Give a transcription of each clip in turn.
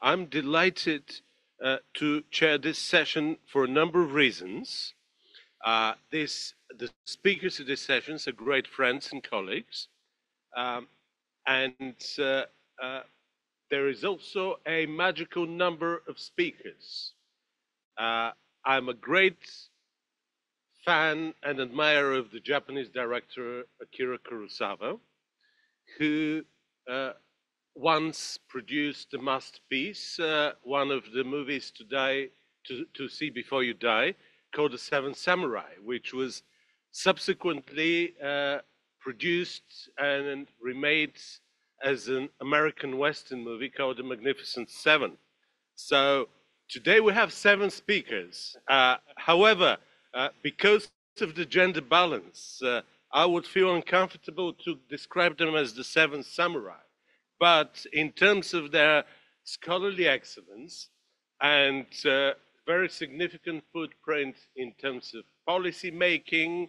I'm delighted to chair this session for a number of reasons. The speakers of this session are great friends and colleagues, and there is also a magical number of speakers. I'm a great fan and admirer of the Japanese director Akira Kurosawa, who once produced a masterpiece, one of the movies to see before you die, called The Seven Samurai, which was subsequently produced and remade as an American Western movie called The Magnificent Seven. So today we have 7 speakers. However, because of the gender balance, I would feel uncomfortable to describe them as the 7 samurai. But in terms of their scholarly excellence and very significant footprint in terms of policy making,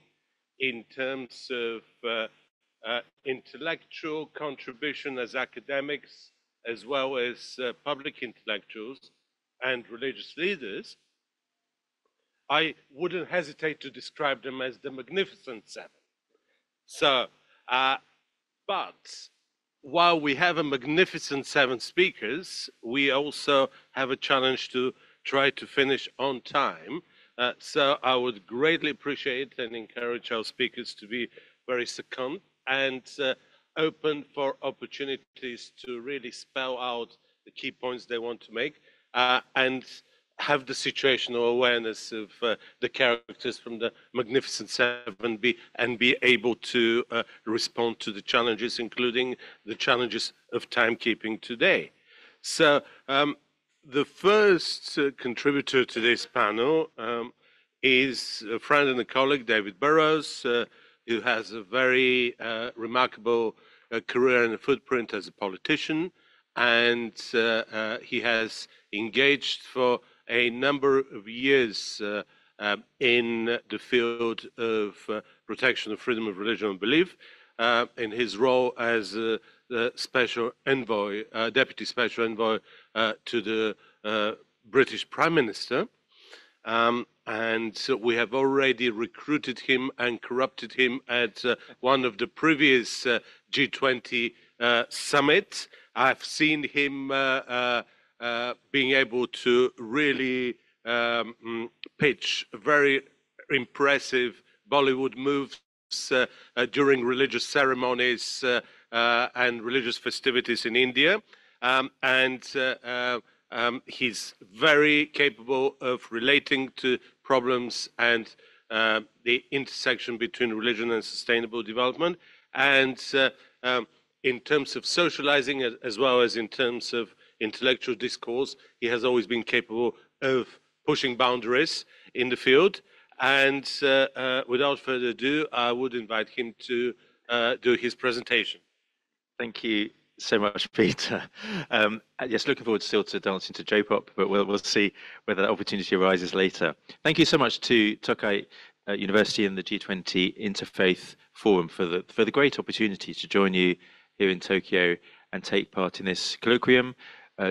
in terms of intellectual contribution as academics, as well as public intellectuals and religious leaders, I wouldn't hesitate to describe them as the Magnificent Seven. So, but while we have a magnificent 7 speakers, we also have a challenge to try to finish on time. So I would greatly appreciate and encourage our speakers to be very succinct and open for opportunities to really spell out the key points they want to make and have the situational awareness of the characters from the Magnificent Seven and be able to respond to the challenges, including the challenges of timekeeping today. So the first contributor to this panel is a friend and a colleague, David Burrowes, who has a very remarkable career and a footprint as a politician, and he has engaged for a number of years in the field of protection of freedom of religion and belief, in his role as the special envoy, deputy special envoy to the British Prime Minister. And so we have already recruited him and corrupted him at one of the previous G20 summits. I've seen him being able to really pitch very impressive Bollywood moves during religious ceremonies and religious festivities in India. He's very capable of relating to problems and the intersection between religion and sustainable development. And in terms of socializing, as well as in terms of intellectual discourse, he has always been capable of pushing boundaries in the field. And without further ado, I would invite him to do his presentation. Thank you so much, Peter. Yes, looking forward still to dancing to J-pop, but we'll see whether that opportunity arises later. Thank you so much to Tokai University and the G20 Interfaith Forum for the great opportunity to join you here in Tokyo and take part in this colloquium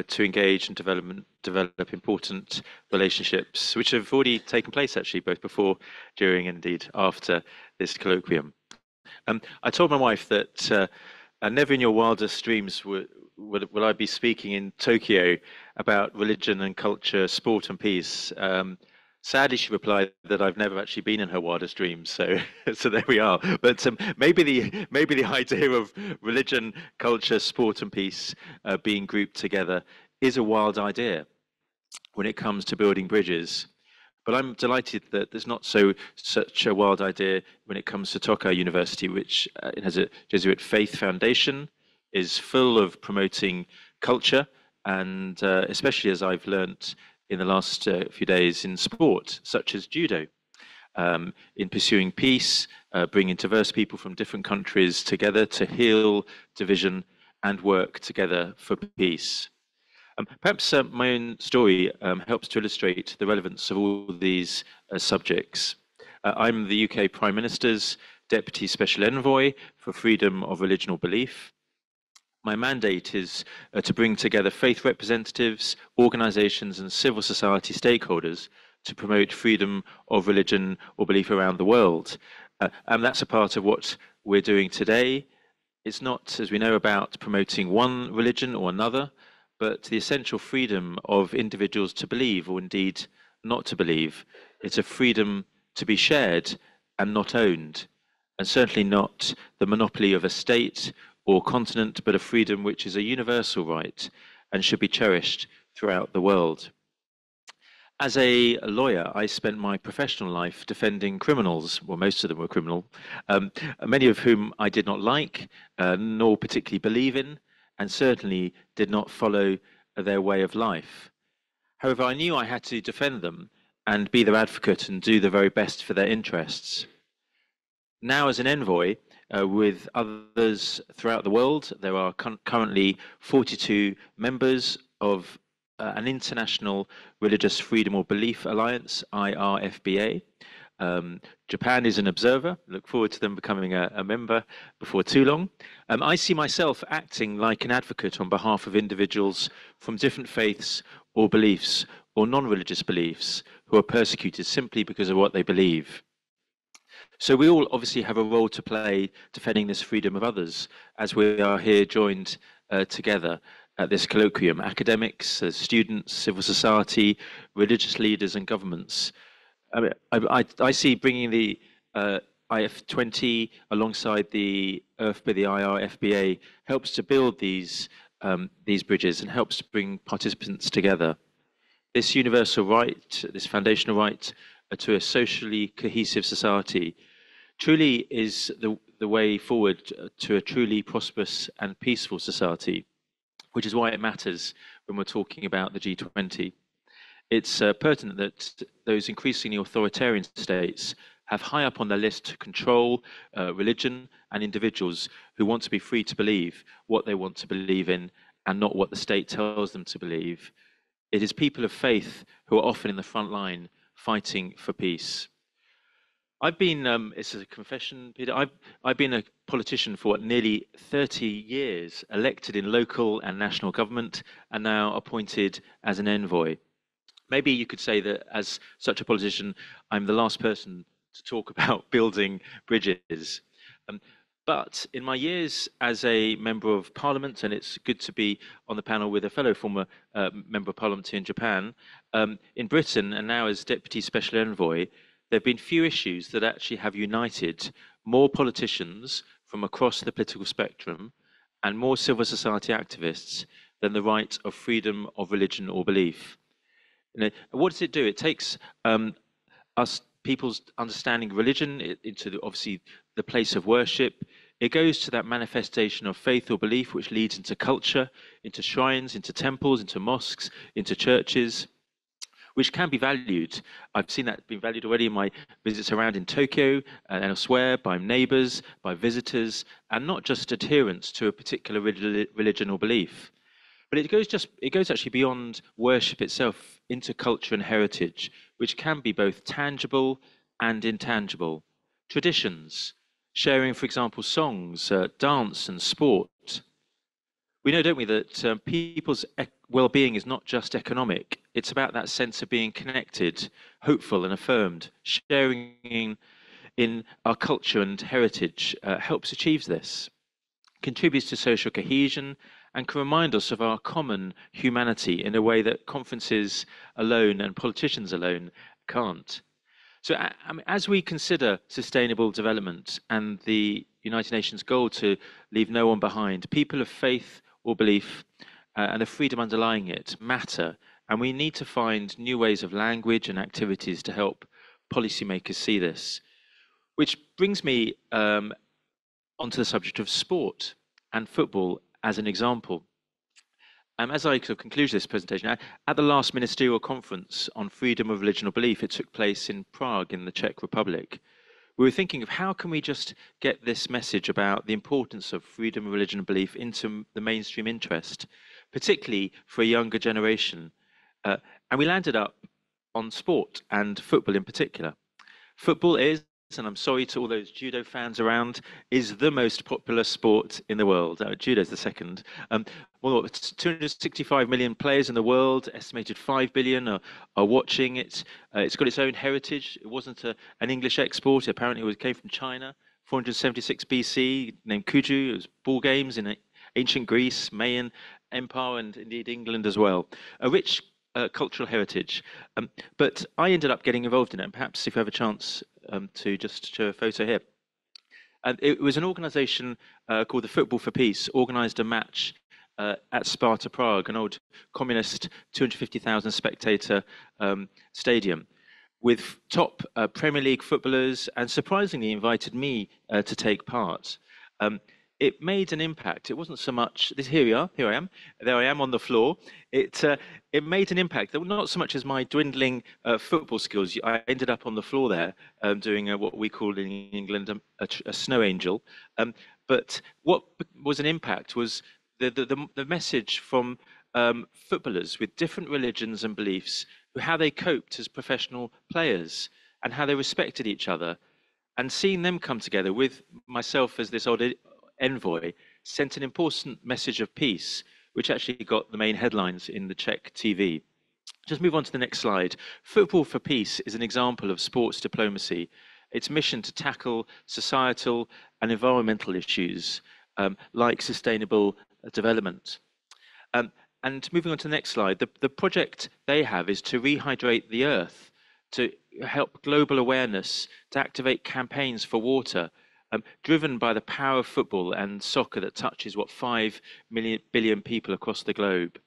to engage and develop important relationships, which have already taken place actually, both before, during, and indeed after this colloquium. I told my wife that never in your wildest dreams will I be speaking in Tokyo about religion and culture, sport and peace. Sadly, she replied that I've never actually been in her wildest dreams. So, so there we are. But maybe the idea of religion, culture, sport, and peace being grouped together is a wild idea when it comes to building bridges. But I'm delighted that there's not such a wild idea when it comes to Tokai University, which it has a Jesuit faith foundation, is full of promoting culture, and especially as I've learnt in the last few days in sport, such as judo, in pursuing peace, bringing diverse people from different countries together to heal division and work together for peace. Perhaps my own story helps to illustrate the relevance of all these subjects. I'm the UK Prime Minister's Deputy Special Envoy for Freedom of Religion or Belief. my mandate is to bring together faith representatives, organizations, and civil society stakeholders to promote freedom of religion or belief around the world. And that's a part of what we're doing today. It's not, as we know, about promoting one religion or another, but the essential freedom of individuals to believe, or indeed not to believe. It's a freedom to be shared and not owned, and certainly not the monopoly of a state or continent, but a freedom which is a universal right and should be cherished throughout the world. As a lawyer, I spent my professional life defending criminals. Well, most of them were criminal, many of whom I did not like, nor particularly believe in, and certainly did not follow their way of life. However, I knew I had to defend them and be their advocate and do the very best for their interests. Now, as an envoy with others throughout the world, there are currently 42 members of an International Religious Freedom or Belief Alliance, IRFBA. Japan is an observer. Look forward to them becoming a member before too long. I see myself acting like an advocate on behalf of individuals from different faiths or beliefs or non-religious beliefs who are persecuted simply because of what they believe. So we all obviously have a role to play defending this freedom of others, as we are here joined together at this colloquium: academics, students, civil society, religious leaders and governments. I see bringing the IF20 alongside the IRFBA, the IRFBA, helps to build these bridges and helps to bring participants together. This universal right, this foundational right to a socially cohesive society, truly is the way forward to a truly prosperous and peaceful society, which is why it matters when we're talking about the G20. It's pertinent that those increasingly authoritarian states have high up on their list to control religion and individuals who want to be free to believe what they want to believe in and not what the state tells them to believe. It is people of faith who are often in the front line fighting for peace. I've been, it's a confession, Peter, I've been a politician for nearly 30 years, elected in local and national government, and now appointed as an envoy. Maybe you could say that as such a politician, I'm the last person to talk about building bridges. But in my years as a member of parliament, and it's good to be on the panel with a fellow former member of parliament here in Japan, in Britain, and now as deputy special envoy, there have been few issues that actually have united more politicians from across the political spectrum and more civil society activists than the right of freedom of religion or belief. You know, what does it do? It takes us people's understanding of religion into obviously the place of worship. It goes to that manifestation of faith or belief, which leads into culture, into shrines, into temples, into mosques, into churches, which can be valued. I've seen that being valued already in my visits around in Tokyo and elsewhere by neighbors, by visitors, and not just adherents to a particular religion or belief. But it goes actually beyond worship itself into culture and heritage, which can be both tangible and intangible. Traditions, sharing, for example, songs, dance and sport. We know, don't we, that people's well-being is not just economic. It's about that sense of being connected, hopeful and affirmed. Sharing in our culture and heritage helps achieve this, contributes to social cohesion, and can remind us of our common humanity in a way that conferences alone and politicians alone can't. So as we consider sustainable development and the United Nations goal to leave no one behind, people of faith or belief and the freedom underlying it matter, and we need to find new ways of language and activities to help policymakers see this. Which brings me onto the subject of sport and football as an example. As I conclude this presentation, at the last ministerial conference on freedom of religion or belief, it took place in Prague in the Czech Republic. We were thinking of how can we just get this message about the importance of freedom of religion and belief into the mainstream interest, particularly for a younger generation. And we landed up on sport and football in particular. Football is, and I'm sorry to all those judo fans around, is the most popular sport in the world. Judo is the second. Well, it's 265 million players in the world, estimated 5 billion are watching it. It's got its own heritage. It wasn't an English export. Apparently, it came from China, 476 BC, named Kuju. It was ball games in ancient Greece, Mayan Empire, and indeed England as well. A rich cultural heritage. But I ended up getting involved in it. And perhaps if you have a chance to just show a photo here. And it was an organization called the Football for Peace, organized a match at Sparta Prague, an old communist 250,000 spectator stadium, with top Premier League footballers, and surprisingly invited me to take part. It made an impact. It wasn't so much this. Here I am. There I am on the floor. It made an impact. Not so much as my dwindling football skills. I ended up on the floor there doing what we call in England a snow angel. But what was an impact was the message from footballers with different religions and beliefs, how they coped as professional players and how they respected each other, and seeing them come together with myself as this odd envoy sent an important message of peace, which actually got the main headlines in the Czech TV. Just move on to the next slide. Football for Peace is an example of sports diplomacy. Its mission to tackle societal and environmental issues like sustainable development. And moving on to the next slide, the project they have is to rehydrate the earth, to help global awareness, to activate campaigns for water, driven by the power of football and soccer that touches, 5 billion people across the globe.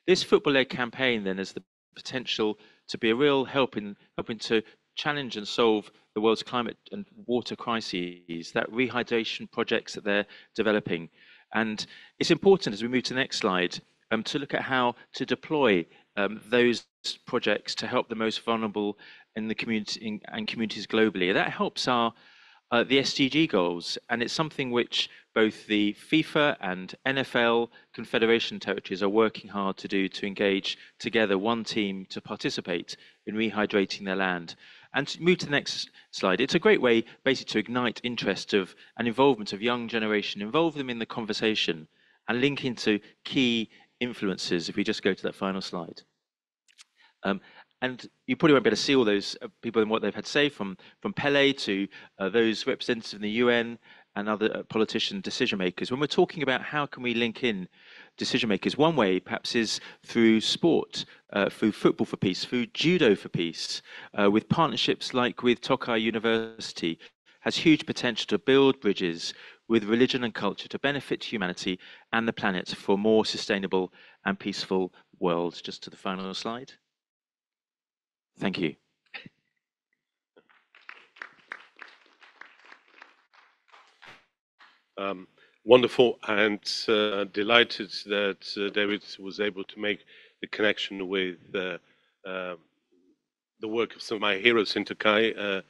This football-led campaign then has the potential to be a real help in helping to challenge and solve the world's climate and water crises, that rehydration projects that they're developing. And it's important, as we move to the next slide, to look at how to deploy those projects to help the most vulnerable in the community and communities globally. That helps the SDG goals, and it's something which both the FIFA and NFL confederation territories are working hard to do, to engage together one team to participate in rehydrating their land. And to move to the next slide, it's a great way basically to ignite interest of and involvement of young generation, involve them in the conversation and link into key influences. If we just go to that final slide. And you probably won't be able to see all those people and what they've had to say, from Pele to those representatives in the UN and other politician decision makers. When we're talking about how can we link in decision makers, one way perhaps is through sport, through Football for Peace, through Judo for Peace, with partnerships like with Tokai University, has huge potential to build bridges with religion and culture to benefit humanity and the planet for a more sustainable and peaceful world. Just to the final slide. Thank you. Wonderful, and delighted that David was able to make the connection with the work of some of my heroes in Tokai,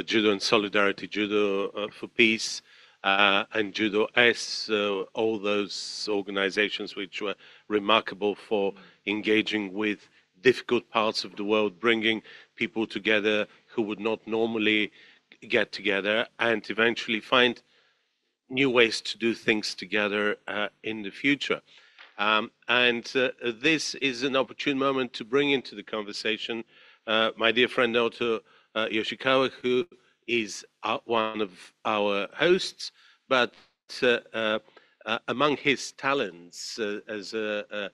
Judo and Solidarity, Judo for Peace, and Judo S, all those organizations which were remarkable for engaging with difficult parts of the world, bringing people together who would not normally get together, and eventually find new ways to do things together in the future. This is an opportune moment to bring into the conversation my dear friend Naoto Yoshikawa, who is one of our hosts, but among his talents as a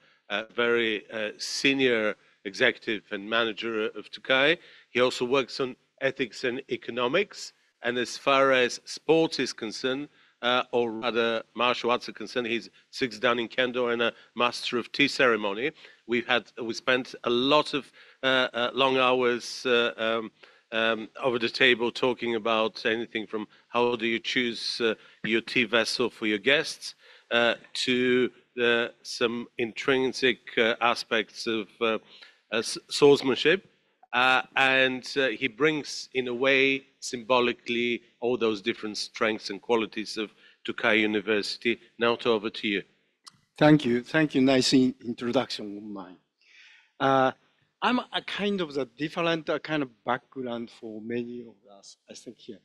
very senior executive and manager of Tokai, he also works on ethics and economics. And as far as sports is concerned, or rather martial arts are concerned, he's 6th Dan in Kendo and a master of tea ceremony. We spent a lot of long hours over the table talking about anything from how do you choose your tea vessel for your guests to some intrinsic aspects of swordsmanship. And he brings, in a way, symbolically, all those different strengths and qualities of Tokai University. Naoto, over to you. Thank you. Thank you. Nice introduction of mine. I'm a kind of the different kind of background for many of us, I think here,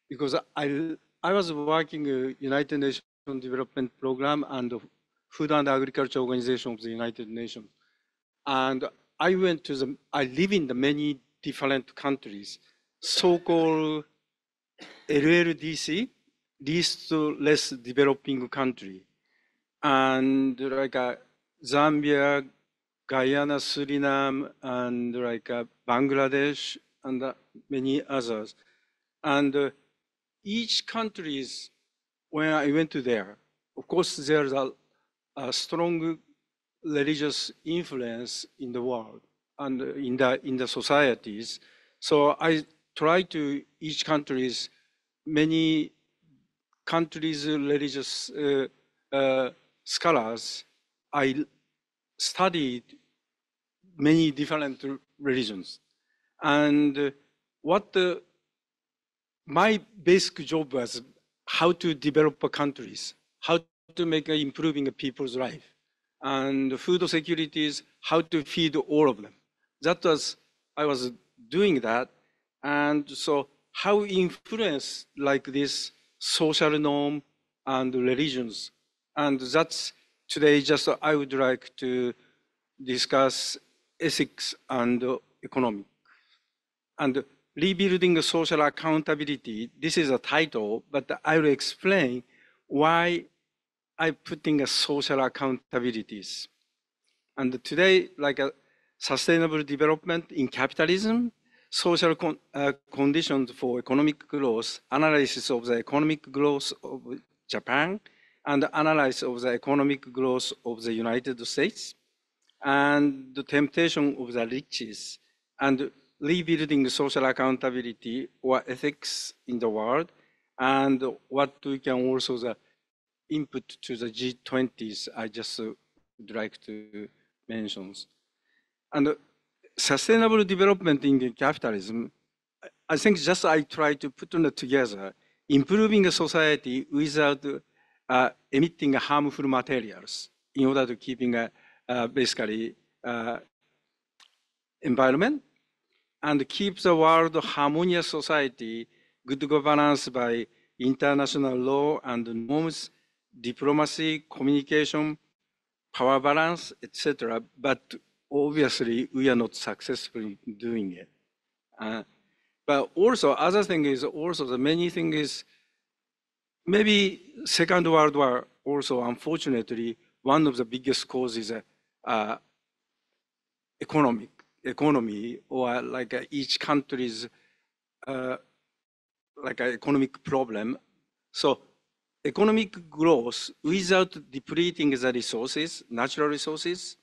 because I was working United Nations Development Program and the Food and Agriculture Organization of the United Nations, and I live in the many different countries, so-called LLDC, least less developing country, and like Zambia, Guyana, Suriname, and like Bangladesh, and many others. And each countries, when I went to there, of course, there's a strong religious influence in the world and in the societies. So I try to each countries, many countries' religious scholars. I studied many different religions. And my basic job was how to develop countries, how to make improving people's life, and food security is how to feed all of them. I was doing that. And so how influence like this social norm and religions. And that's today just I would like to discuss ethics and economic. And rebuilding social accountability, this is a title, but I will explain why I putting a social accountabilities. And today, like a sustainable development in capitalism, social conditions for economic growth, analysis of the economic growth of Japan, and analysis of the economic growth of the United States, and the temptation of the riches, and rebuilding social accountability or ethics in the world, and what we can also the input to the G20s I just would like to mention. And sustainable development in capitalism, I think just I try to put it together, improving a society without emitting harmful materials in order to keeping basically environment and keep the world harmonious society, good governance by international law and norms, diplomacy, communication, power balance, etc. But obviously, we are not successfully doing it. But also, other thing is also the many thing is maybe Second World War also, unfortunately, one of the biggest causes economy or like each country's like an economic problem. So economic growth without depleting the resources, natural resources,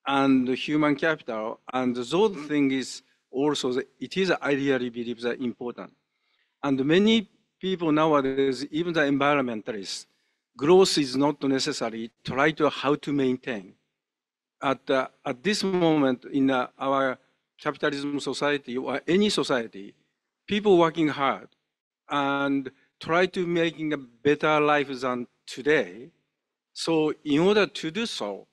and human capital, and those things also, it is I really believe that important. And many people nowadays, even the environmentalists, growth is not necessary, try to how to maintain. At this moment in our capitalism society or any society, people working hard and try to making a better life than today. So in order to do so,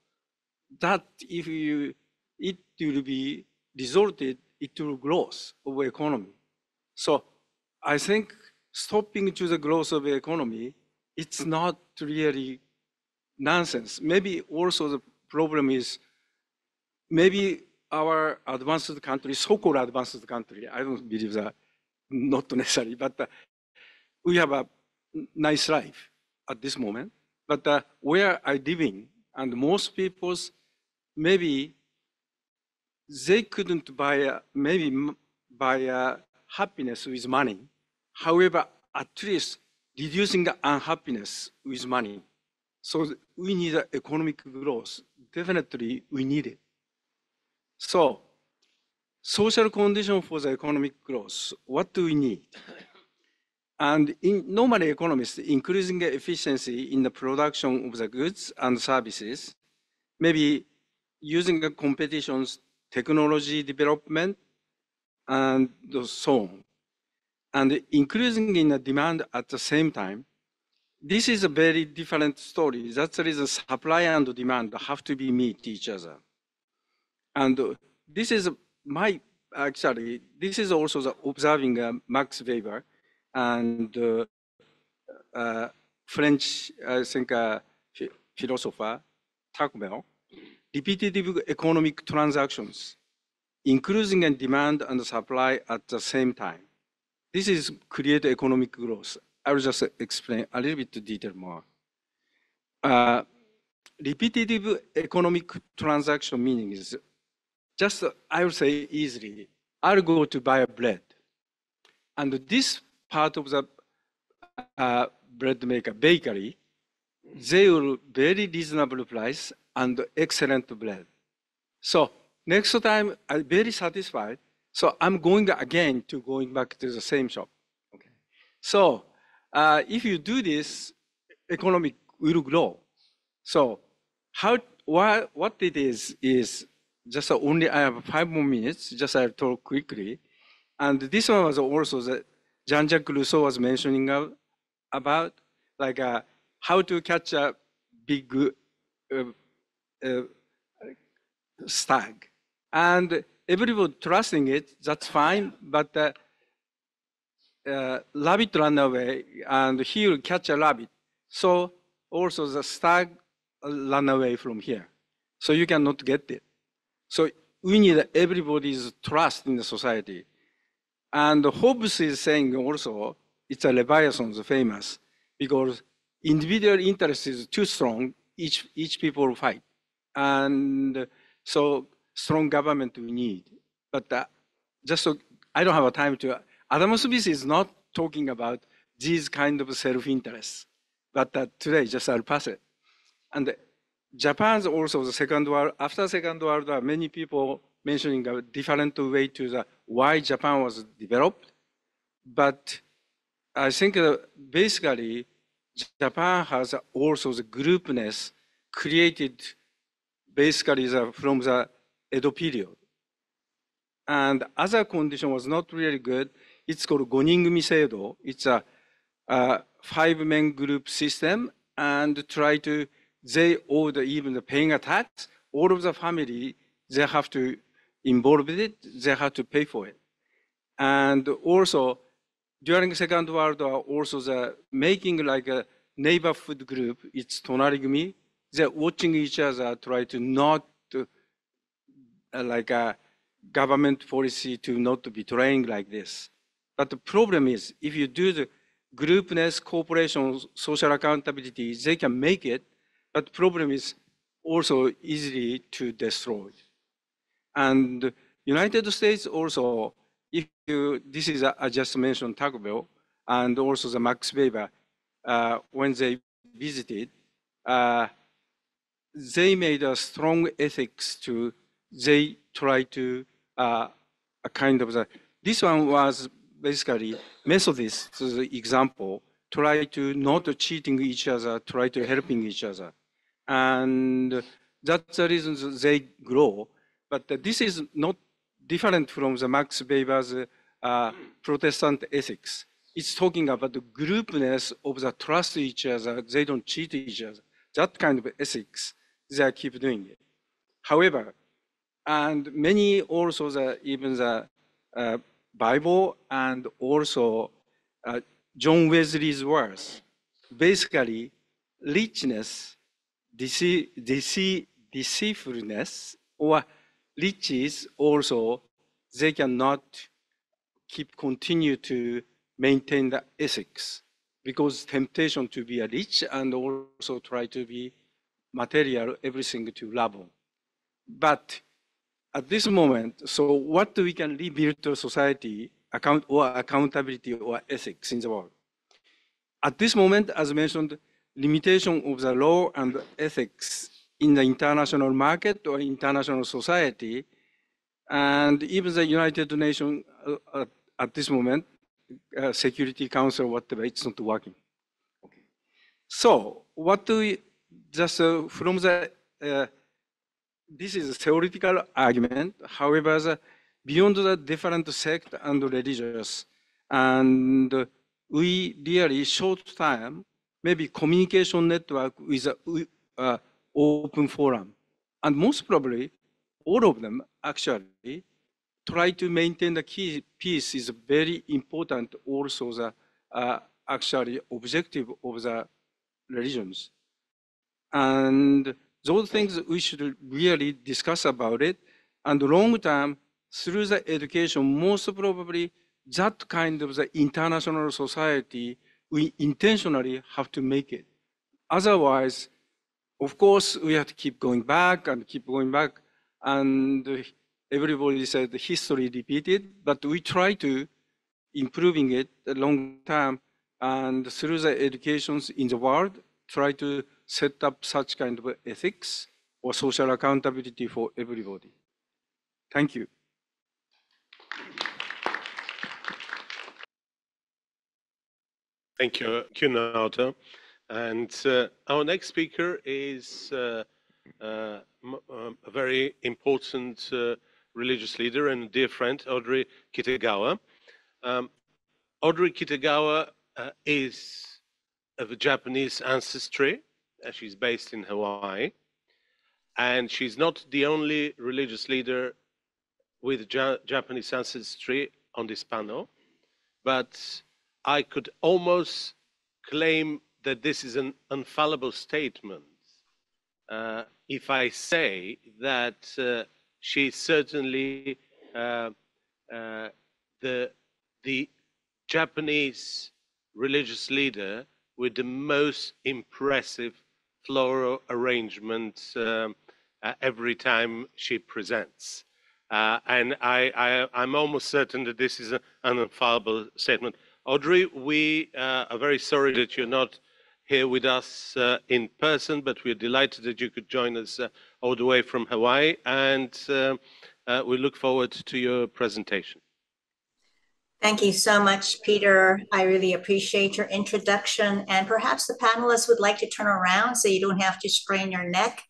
that if you, it will be resulted into growth of economy. So I think stopping to the growth of the economy, it's not really nonsense. Maybe also the problem is maybe our advanced country, so-called advanced country, I don't believe that, not necessarily, but we have a nice life at this moment. But where I live in, and most people's, maybe they couldn't buy, happiness with money. However, at least reducing the unhappiness with money. So we need economic growth. Definitely, we need it. So, social condition for the economic growth, what do we need? And normally economists, increasing the efficiency in the production of the goods and services, maybe using the competitions, technology development, and so on. And increasing in the demand at the same time, this is a very different story. That's the reason supply and demand have to be meet each other. And this is my, actually, this is also the observing Max Weber and French, I think, philosopher, Tocqueville, repetitive economic transactions, increasing in demand and supply at the same time. This is create economic growth. I will just explain a little bit detail more. Repetitive economic transaction meaning is just, I will say easily, I'll go to buy a bread. And this part of the bread maker, bakery, they will very reasonable price and excellent bread. So next time I'm very satisfied. So I'm going again to going back to the same shop. Okay. So if you do this, economic will grow. So what it is just only I have 5 more minutes. Just I'll talk quickly. And this one was also that Jean-Jacques Rousseau was mentioning about like how to catch a big stag. And everybody trusting it, that's fine, but rabbit run away and he will catch a rabbit. So also the stag run away from here. So you cannot get it. So we need everybody's trust in the society. And Hobbes is saying also, it's a Leviathan's famous, because individual interest is too strong, each people fight. And so strong government we need. But just so, I don't have a time to, Adam Smith is not talking about these kind of self-interests. But today, just I'll pass it. And Japan's also the Second World, after Second World War, many people mentioning a different way to the why Japan was developed. But I think basically Japan has also the groupness created basically from the Edo period. And other condition was not really good. It's called Goningumi Seido. It's a 5-man group system, and try to, they owe even paying a tax. All of the family, they have to involve it, they have to pay for it. And also, during Second World War, also the making like a neighborhood group, it's Tonarigumi, they're watching each other, try to not like a government policy to not betraying like this. But the problem is, if you do the groupness, cooperation, social accountability, they can make it, but the problem is also easily to destroy. And United States also, if you, this is, I just mentioned Tocqueville, and also the Max Weber, when they visited, they made a strong ethics to, they try to, a kind of the, this one was basically Methodists example, try to not cheating each other, try to helping each other. And that's the reason they grow. But this is not different from the Max Weber's Protestant ethics. It's talking about the groupness of the trust each other, they don't cheat each other. That kind of ethics, they keep doing it. However, and many also even the Bible and also John Wesley's words, basically richness, deceitfulness, or riches also, they cannot continue to maintain the ethics, because temptation to be rich and also try to be material, everything to love. But at this moment, so what we can rebuild to society, accountability or ethics in the world? At this moment, as mentioned, limitation of the law and ethics in the international market or international society, and even the United Nations at this moment, Security Council, whatever, it's not working. Okay. So what do we, just from the, this is a theoretical argument, however, beyond the different sect and religious, and we really short time, maybe communication network with open forum. And most probably, all of them actually try to maintain the key peace is very important. Also, the actually objective of the religions, and those things we should really discuss about it. And long term, through the education, most probably that kind of the international society, we intentionally have to make it. Otherwise, of course, we have to keep going back and keep going back. And everybody said history repeated, but we try to improving it long term, and through the educations in the world, try to set up such kind of ethics or social accountability for everybody. Thank you. Thank you, Naoto. And our next speaker is a very important religious leader and a dear friend, Audrey Kitagawa. Audrey Kitagawa is of a Japanese ancestry. She's based in Hawaii. And she's not the only religious leader with Japanese ancestry on this panel, but I could almost claim that this is an infallible statement if I say that she's certainly the Japanese religious leader with the most impressive floral arrangement every time she presents. And I'm almost certain that this is an infallible statement. Audrey, we are very sorry that you're not here with us in person, but we're delighted that you could join us all the way from Hawaii, and we look forward to your presentation. Thank you so much, Peter. I really appreciate your introduction, and perhaps the panelists would like to turn around so you don't have to strain your neck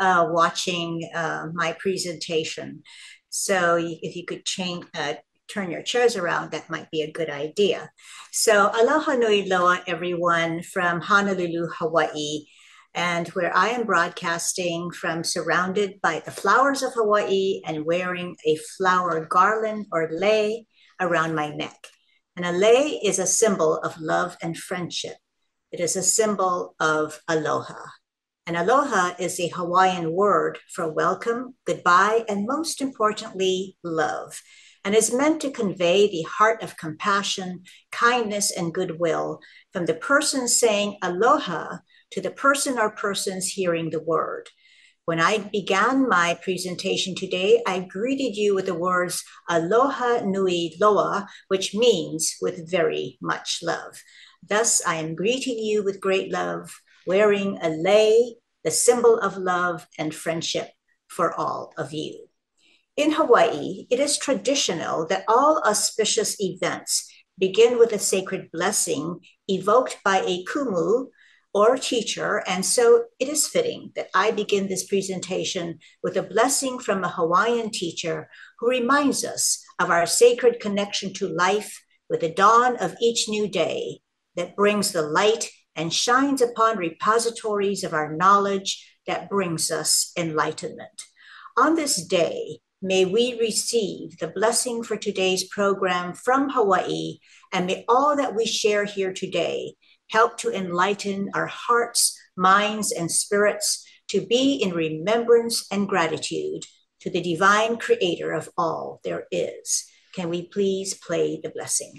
watching my presentation. So if you could turn your chairs around, that might be a good idea. So aloha nui loa, everyone, from Honolulu, Hawaii, and where I am broadcasting from, surrounded by the flowers of Hawaii and wearing a flower garland or lei around my neck. And a lei is a symbol of love and friendship. It is a symbol of aloha. And aloha is a Hawaiian word for welcome, goodbye, and most importantly, love, and is meant to convey the heart of compassion, kindness, and goodwill from the person saying aloha to the person or persons hearing the word. When I began my presentation today, I greeted you with the words aloha nui loa, which means with very much love. Thus, I am greeting you with great love, wearing a lei, the symbol of love and friendship for all of you. In Hawaii, it is traditional that all auspicious events begin with a sacred blessing evoked by a kumu or teacher, and so it is fitting that I begin this presentation with a blessing from a Hawaiian teacher who reminds us of our sacred connection to life with the dawn of each new day that brings the light and shines upon repositories of our knowledge that brings us enlightenment. On this day, may we receive the blessing for today's program from Hawaii, and may all that we share here today help to enlighten our hearts, minds, and spirits to be in remembrance and gratitude to the divine creator of all there is. Can we please play the blessing?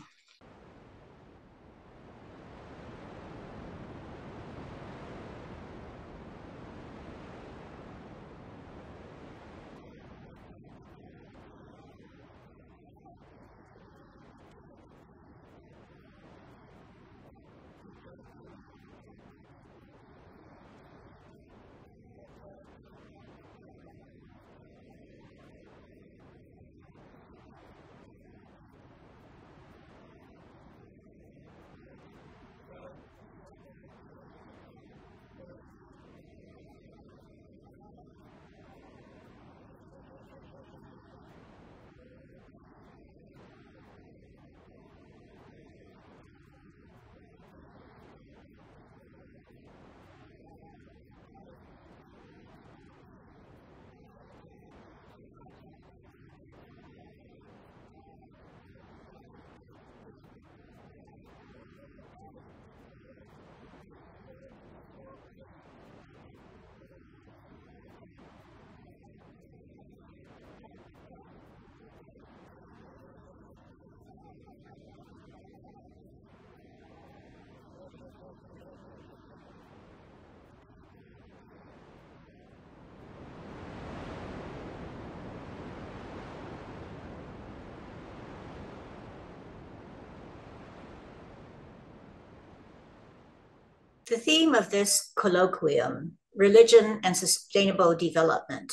The theme of this colloquium, Religion and Sustainable Development,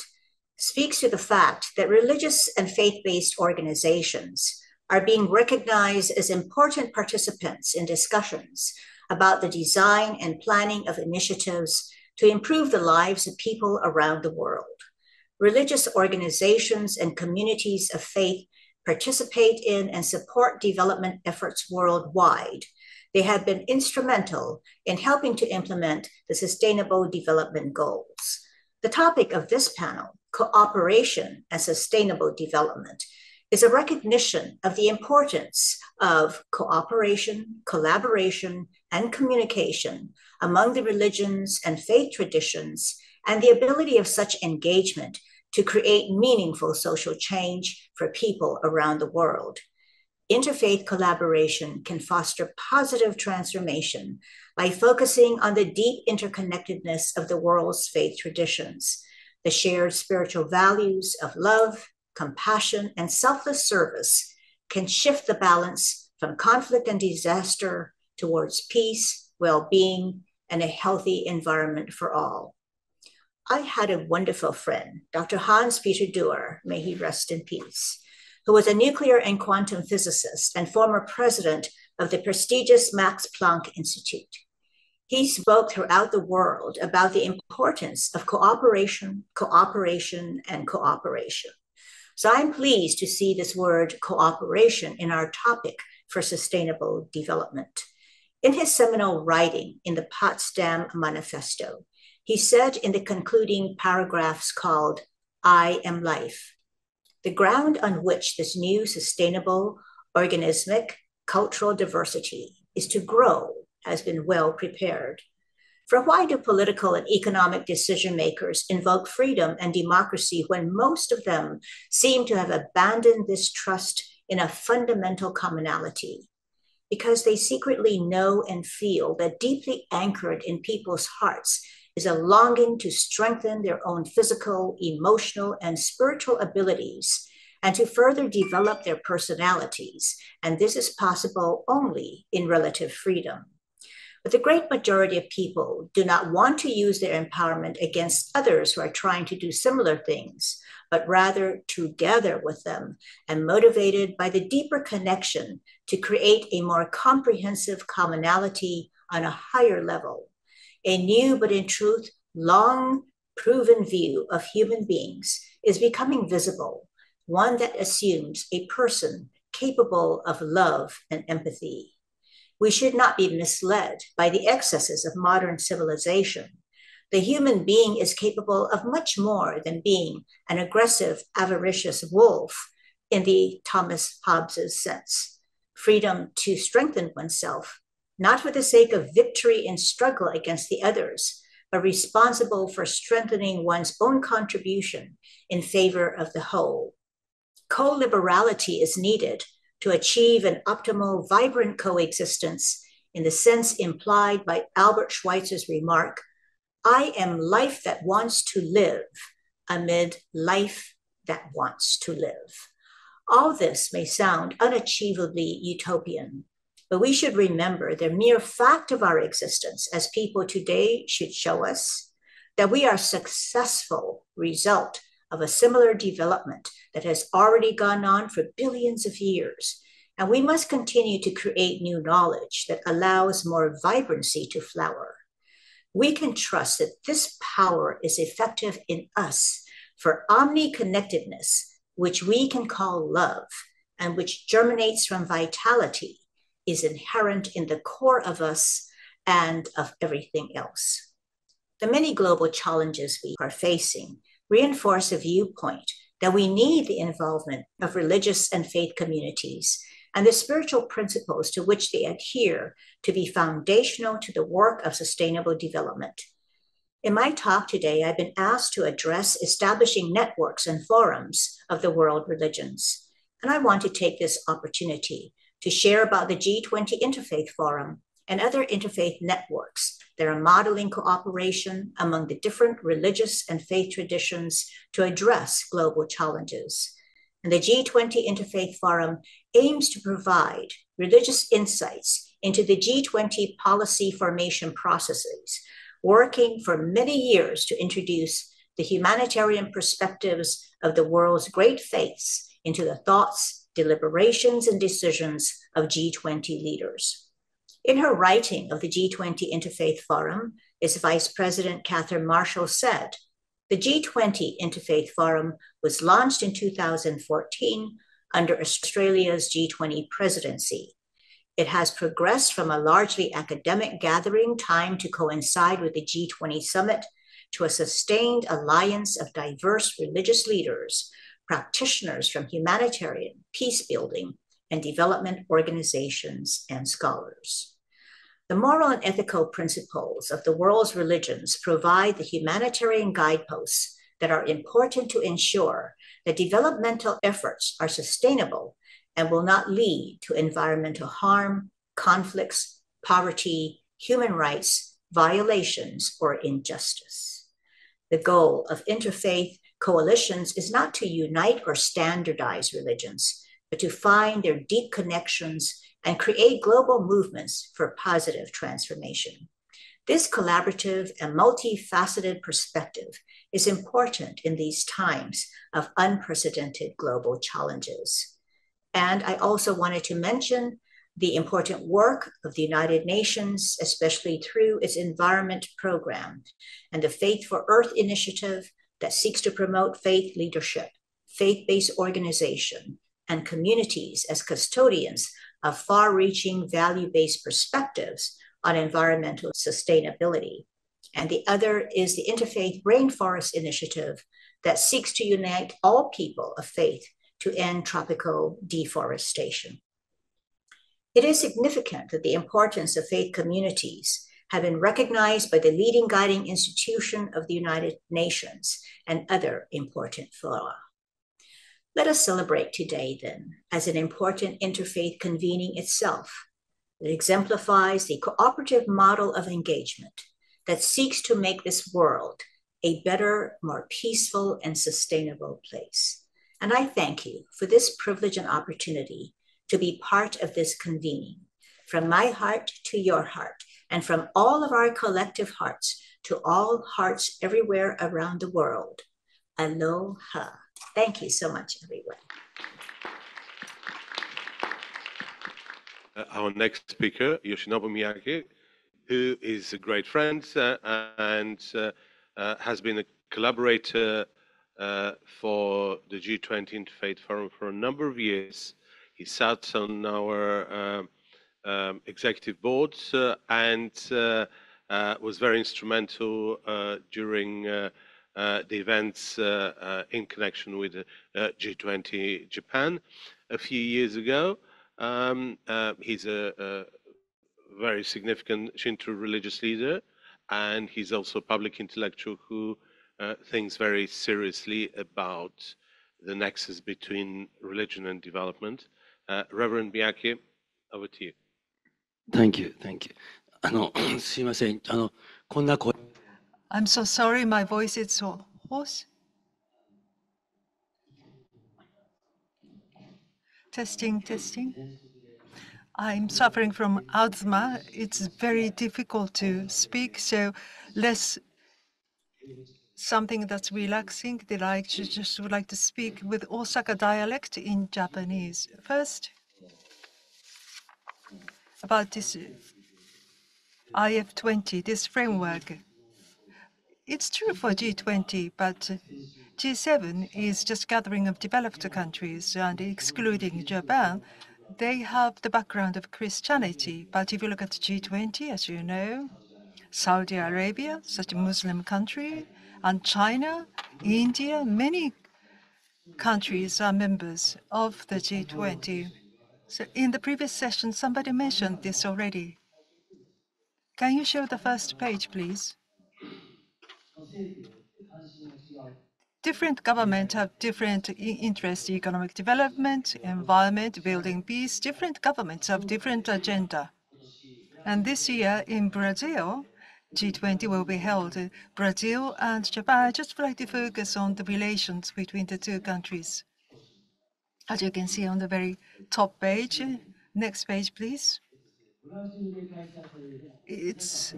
speaks to the fact that religious and faith-based organizations are being recognized as important participants in discussions about the design and planning of initiatives to improve the lives of people around the world. Religious organizations and communities of faith participate in and support development efforts worldwide. They have been instrumental in helping to implement the Sustainable Development Goals. The topic of this panel, Cooperation and Sustainable Development, is a recognition of the importance of cooperation, collaboration, and communication among the religions and faith traditions, and the ability of such engagement to create meaningful social change for people around the world. Interfaith collaboration can foster positive transformation by focusing on the deep interconnectedness of the world's faith traditions, the shared spiritual values of love, compassion, and selfless service can shift the balance from conflict and disaster towards peace, well-being, and a healthy environment for all. I had a wonderful friend, Dr. Hans-Peter Duer, may he rest in peace, who was a nuclear and quantum physicist and former president of the prestigious Max Planck Institute. He spoke throughout the world about the importance of cooperation, cooperation, and cooperation. So I'm pleased to see this word cooperation in our topic for sustainable development. In his seminal writing in the Potsdam Manifesto, he said in the concluding paragraphs called I Am Life, the ground on which this new sustainable organismic cultural diversity is to grow has been well prepared. For why do political and economic decision makers invoke freedom and democracy when most of them seem to have abandoned this trust in a fundamental commonality? Because they secretly know and feel that deeply anchored in people's hearts is a longing to strengthen their own physical, emotional, and spiritual abilities and to further develop their personalities. And this is possible only in relative freedom. But the great majority of people do not want to use their empowerment against others who are trying to do similar things, but rather together with them and motivated by the deeper connection to create a more comprehensive commonality on a higher level. A new, but in truth, long proven view of human beings is becoming visible, one that assumes a person capable of love and empathy. We should not be misled by the excesses of modern civilization. The human being is capable of much more than being an aggressive, avaricious wolf in the Thomas Hobbes' sense. Freedom to strengthen oneself, not for the sake of victory in struggle against the others, but responsible for strengthening one's own contribution in favor of the whole. Co-liberality is needed to achieve an optimal, vibrant coexistence in the sense implied by Albert Schweitzer's remark, I am life that wants to live amid life that wants to live. All this may sound unachievably utopian, but we should remember the mere fact of our existence as people today should show us that we are a successful result of a similar development that has already gone on for billions of years. And we must continue to create new knowledge that allows more vibrancy to flower. We can trust that this power is effective in us for omni-connectedness, which we can call love, and which germinates from vitality, is inherent in the core of us and of everything else. The many global challenges we are facing reinforce a viewpoint that we need the involvement of religious and faith communities and the spiritual principles to which they adhere to be foundational to the work of sustainable development. In my talk today, I've been asked to address establishing networks and forums of the world religions. And I want to take this opportunity to share about the G20 Interfaith Forum and other interfaith networks that are modeling cooperation among the different religious and faith traditions to address global challenges. And the G20 Interfaith Forum aims to provide religious insights into the G20 policy formation processes, working for many years to introduce the humanitarian perspectives of the world's great faiths into the thoughts, deliberations, and decisions of G20 leaders. In her writing of the G20 Interfaith Forum, its Vice President Catherine Marshall said, the G20 Interfaith Forum was launched in 2014 under Australia's G20 presidency. It has progressed from a largely academic gathering timed to coincide with the G20 summit to a sustained alliance of diverse religious leaders, practitioners from humanitarian, peace-building, and development organizations and scholars. The moral and ethical principles of the world's religions provide the humanitarian guideposts that are important to ensure that developmental efforts are sustainable and will not lead to environmental harm, conflicts, poverty, human rights, violations, or injustice. The goal of interfaith coalitions is not to unite or standardize religions, but to find their deep connections and create global movements for positive transformation. This collaborative and multifaceted perspective is important in these times of unprecedented global challenges. And I also wanted to mention the important work of the United Nations, especially through its Environment Program and the Faith for Earth initiative that seeks to promote faith leadership, faith-based organization, and communities as custodians of far-reaching value-based perspectives on environmental sustainability. And the other is the Interfaith Rainforest Initiative that seeks to unite all people of faith to end tropical deforestation. It is significant that the importance of faith communities have been recognized by the leading guiding institution of the United Nations and other important fora. Let us celebrate today, then, as an important interfaith convening itself that exemplifies the cooperative model of engagement that seeks to make this world a better, more peaceful, and sustainable place. And I thank you for this privilege and opportunity to be part of this convening. From my heart to your heart, and from all of our collective hearts to all hearts everywhere around the world, aloha. Thank you so much, everyone. Our next speaker, Yoshinobu Miyake, who is a great friend and has been a collaborator for the G20 Interfaith Forum for a number of years. He sat on our executive board and was very instrumental during the events in connection with G20 Japan a few years ago. He's a very significant Shinto religious leader, and he's also a public intellectual who thinks very seriously about the nexus between religion and development. Reverend Miyake, over to you. Thank you, thank you. すいません。こんな声。I'm so sorry, my voice is so hoarse. Testing, testing. I'm suffering from asthma. It's very difficult to speak, so let's something that's relaxing that I just would like to speak with Osaka dialect in Japanese. First, about this IF20, this framework. It's true for G20, but G7 is just gathering of developed countries, and excluding Japan, they have the background of Christianity. But if you look at G20, as you know, Saudi Arabia, such a Muslim country, and China, India, many countries are members of the G20. So in the previous session, somebody mentioned this already. Can you show the first page, please? Different governments have different interests: economic development, environment, building peace. Different governments have different agenda. And this year in Brazil, G20 will be held. Brazil and Japan, I just would like to focus on the relations between the two countries. As you can see on the very top page. Next page, please.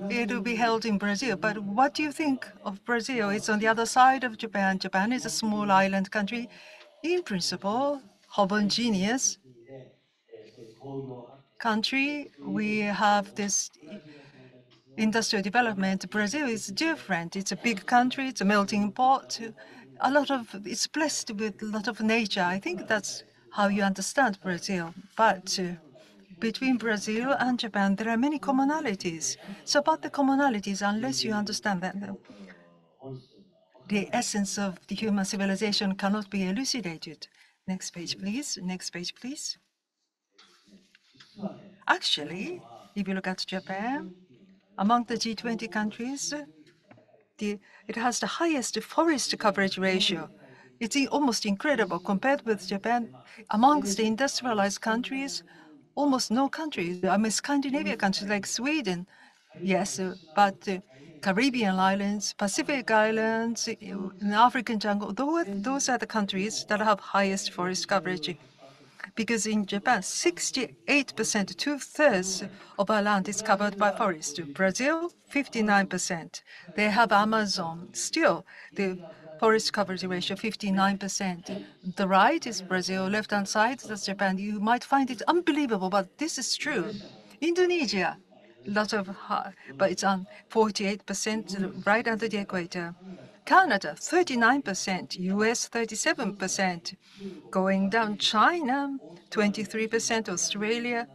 It'll be held in Brazil. But what do you think of Brazil? It's on the other side of Japan. Japan is a small island country. In principle, homogeneous country. We have this industrial development. Brazil is different. It's a big country. It's a melting pot. It's blessed with a lot of nature. I think that's how you understand Brazil. But between Brazil and Japan, there are many commonalities. So about the commonalities, unless you understand that, the essence of the human civilization cannot be elucidated. Next page, please. Next page, please. Actually, if you look at Japan, among the G20 countries, it has the highest forest coverage ratio. It's almost incredible compared with Japan. Amongst the industrialized countries, almost no countries. I mean, Scandinavian countries like Sweden, yes, but Caribbean islands, Pacific islands, in African jungle, those are the countries that have highest forest coverage. Because in Japan, 68%, two-thirds of our land is covered by forest. Brazil, 59%. They have Amazon. Still, the forest coverage ratio, 59%. The right is Brazil, left-hand side, that's Japan. You might find it unbelievable, but this is true. Indonesia, but it's on 48%, right under the equator. Canada, 39%, US, 37%. Going down, China, 23%, Australia,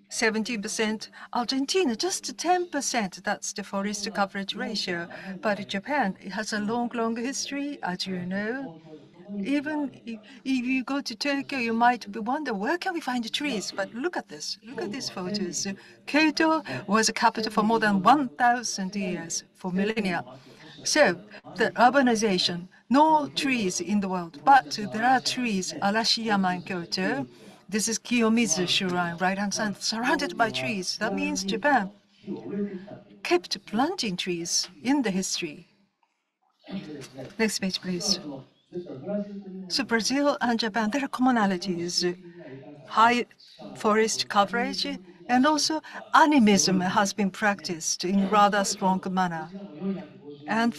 17%, Argentina, just 10%. That's the forest coverage ratio. But Japan, it has a long, long history, as you know. Even if you go to Tokyo, you might wonder, where can we find the trees? But look at this. Look at these photos. Kyoto was a capital for more than 1,000 years, for millennia. So the urbanization, no trees in the world, but there are trees. Arashiyama in Kyoto. This is Kiyomizu Shrine, right-hand side, surrounded by trees. That means Japan kept planting trees in the history. Next page, please. So Brazil and Japan, there are commonalities. High forest coverage, and also animism has been practiced in rather strong manner. And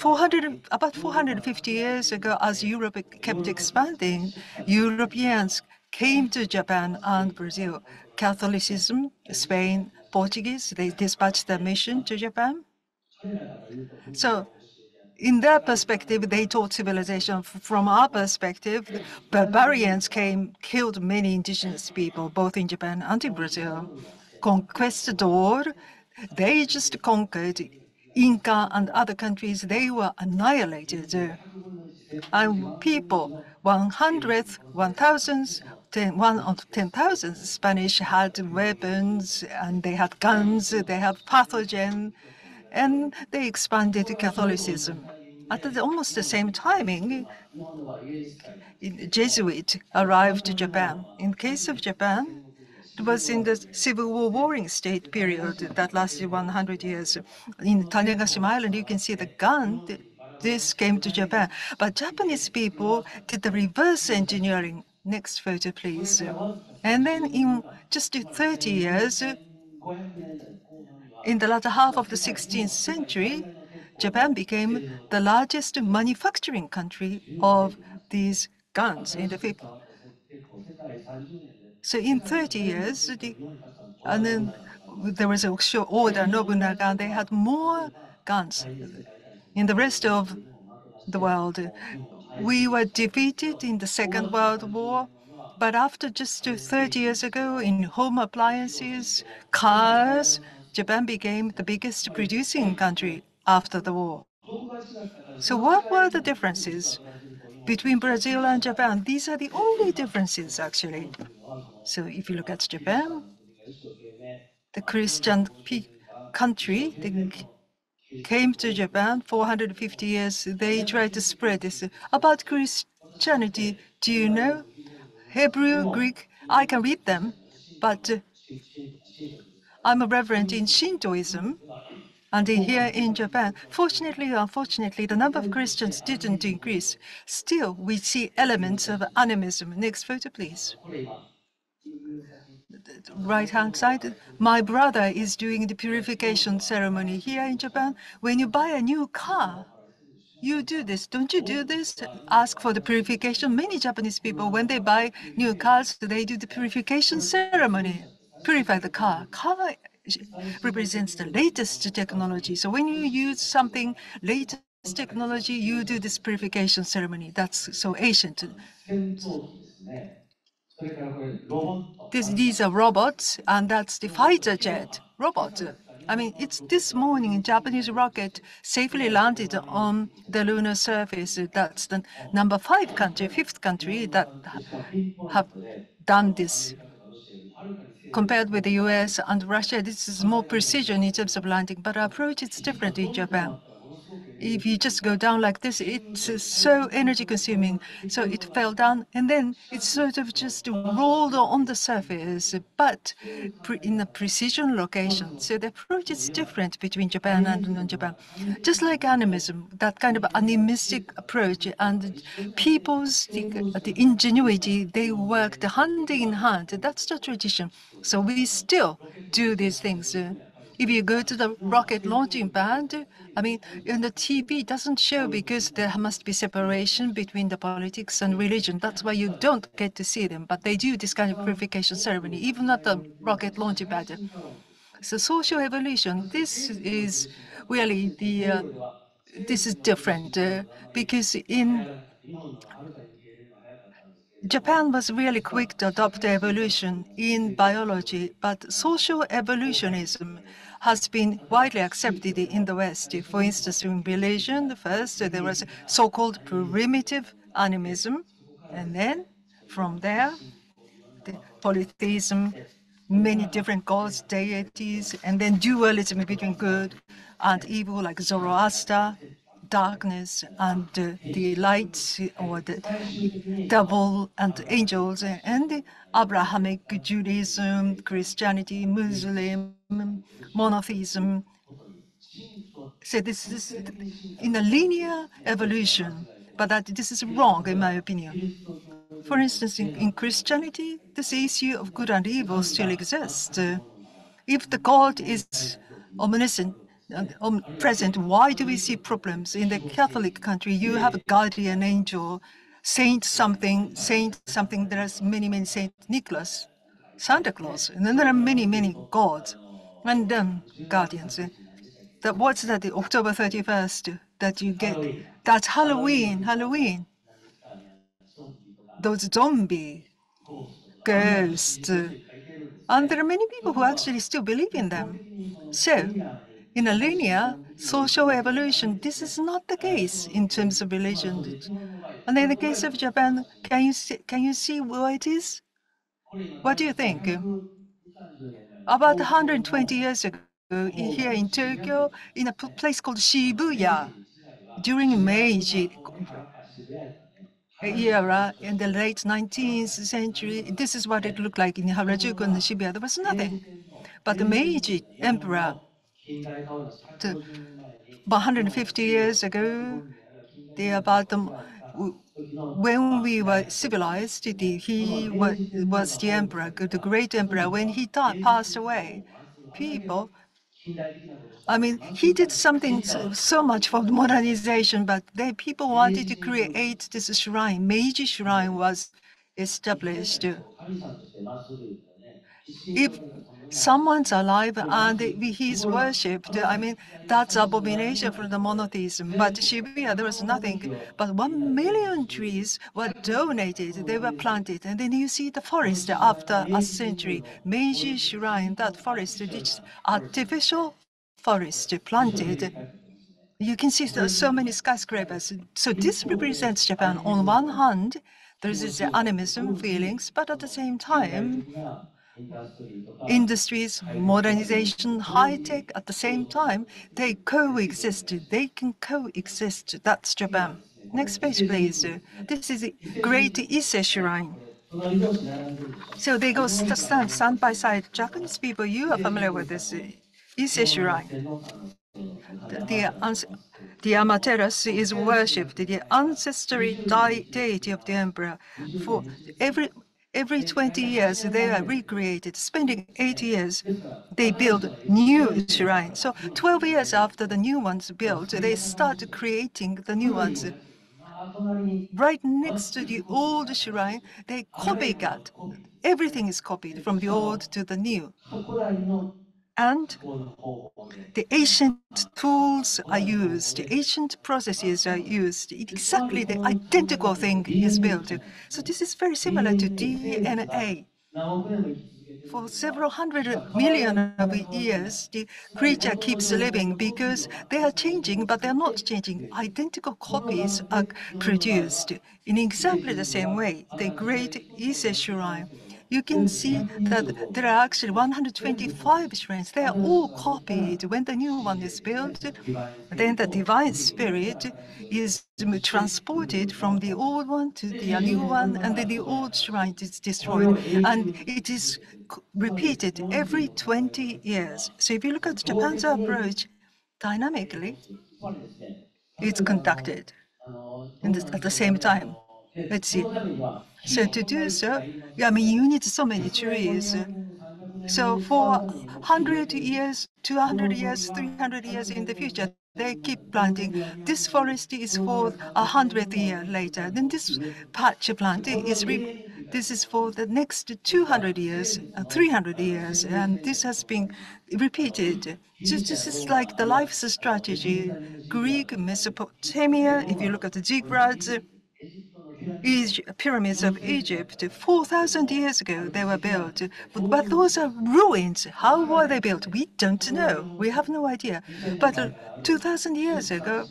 about 450 years ago, as Europe kept expanding, Europeans came to Japan and Brazil. Catholicism, Spain, Portuguese, they dispatched their mission to Japan. So in their perspective, they taught civilization. From our perspective, the barbarians came, killed many indigenous people, both in Japan and in Brazil. Conquistador, they just conquered. Inca and other countries, they were annihilated. And people, 100th, 1,000s, 1 of 10,000 Spanish had weapons, and they had guns, they had pathogen, and they expanded Catholicism. At almost the same timing, Jesuit arrived to Japan. In case of Japan, it was in the Civil War warring state period that lasted 100 years. In Tanegashima Island, you can see the gun. This came to Japan. But Japanese people did the reverse engineering. Next photo, please. And then in just 30 years, in the latter half of the 16th century, Japan became the largest manufacturing country of these guns in the 50s. So in 30 years, and then there was a Oda Nobunaga, and they had more guns. In the rest of the world, we were defeated in the Second World War, but after just 30 years ago, in home appliances, cars, Japan became the biggest producing country after the war. So what were the differences between Brazil and Japan? These are the only differences, actually. So if you look at Japan, the Christian country, they came to Japan 450 years. They tried to spread this. About Christianity, do you know? Hebrew, Greek, I can read them, but I'm a reverend in Shintoism. And here in Japan, fortunately or unfortunately, the number of Christians didn't increase. Still, we see elements of animism. Next photo, please. right-hand side, my brother is doing the purification ceremony here in Japan. When you buy a new car, you do this, don't you do this? Ask for the purification. Many Japanese people, when they buy new cars, they do the purification ceremony, purify the car. Car represents the latest technology. So when you use something latest technology, you do this purification ceremony. That's so ancient. These are robots, and that's the fighter jet robot. I mean, it's this morning, Japanese rocket safely landed on the lunar surface. That's the fifth country that have done this. Compared with the US and Russia, this is more precision in terms of landing, but our approach is different in Japan. If you just go down like this, it's so energy consuming. So it fell down and then it sort of just rolled on the surface, but in a precision location. So the approach is different between Japan and non-Japan. Just like animism, that kind of animistic approach and people's the ingenuity, they worked hand in hand. That's the tradition. So we still do these things. If you go to the rocket launching pad, I mean, in the TV doesn't show because there must be separation between the politics and religion. That's why you don't get to see them. But they do this kind of purification ceremony, even at the rocket launching pad. So social evolution, this is really this is different because in Japan was really quick to adopt evolution in biology, but social evolutionism has been widely accepted in the West. For instance, in religion, first there was so-called primitive animism, and then from there, the polytheism, many different gods, deities, and then dualism between good and evil, like Zoroaster, darkness and the light, or the devil and angels, and the Abrahamic Judaism, Christianity, Muslim, monotheism. So this is in a linear evolution, but this is wrong in my opinion. For instance, in Christianity, this issue of good and evil still exists. If the God is omniscient and omnipresent, why do we see problems? In the Catholic country, you have a guardian angel, saint something, there are many, many Saint Nicholas, Santa Claus, and then there are many, many gods, and then guardians. What's that, the October 31st that you get? That's Halloween. Those zombie ghosts. And there are many people who actually still believe in them. So, in a linear social evolution, this is not the case in terms of religion. And in the case of Japan, can you see where it is? What do you think? About 120 years ago, here in Tokyo, in a place called Shibuya, during Meiji era in the late 19th century, this is what it looked like in Harajuku and Shibuya. There was nothing. But the Meiji emperor, 150 years ago, when we were civilized, he was the emperor, the great emperor. When he passed away, people, I mean, he did something so much for modernization, but people wanted to create this shrine. Meiji Shrine was established. If someone's alive and he's worshipped, I mean, that's abomination for the monotheism. But Shibuya, there was nothing. But 1 million trees were donated, they were planted. And then you see the forest after a century. Meiji Shrine, that forest, it's artificial forest planted. You can see so many skyscrapers. So this represents Japan. On one hand, there is this animism feelings, but at the same time, industries, modernization, high tech, at the same time, they coexist. They can coexist. That's Japan. Next page, please. This is a great Ise Shrine. So they go stand side by side. Japanese people, you are familiar with this Ise Shrine. The Amaterasu is worshipped, the ancestry deity of the emperor. For Every 20 years, they are recreated. Spending 8 years, they build new shrines. So 12 years after the new ones built, they start creating the new ones. Right next to the old shrine, they copy that. Everything is copied from the old to the new. And the ancient tools are used, the ancient processes are used, exactly the identical thing is built. So this is very similar to DNA. For several hundred million of years, the creature keeps living because they are changing, but they're not changing. Identical copies are produced in exactly the same way. The great Ise shrine, you can see that there are actually 125 shrines. They are all copied. When the new one is built, then the divine spirit is transported from the old one to the new one, and then the old shrine is destroyed. And it is repeated every 20 years. So if you look at Japan's approach, dynamically, it's conducted at the same time. Let's see. So to do so, I mean, you need so many trees. So for 100 years, 200 years, 300 years in the future, they keep planting. This forest is for 100th year later. Then this patch planting is this is for the next 200 years, 300 years, and this has been repeated. Just this is like the life's strategy. Greek, Mesopotamia, if you look at the ziggurats, pyramids of Egypt, 4,000 years ago they were built. But those are ruins. How were they built? We don't know. We have no idea. But 2,000 years ago,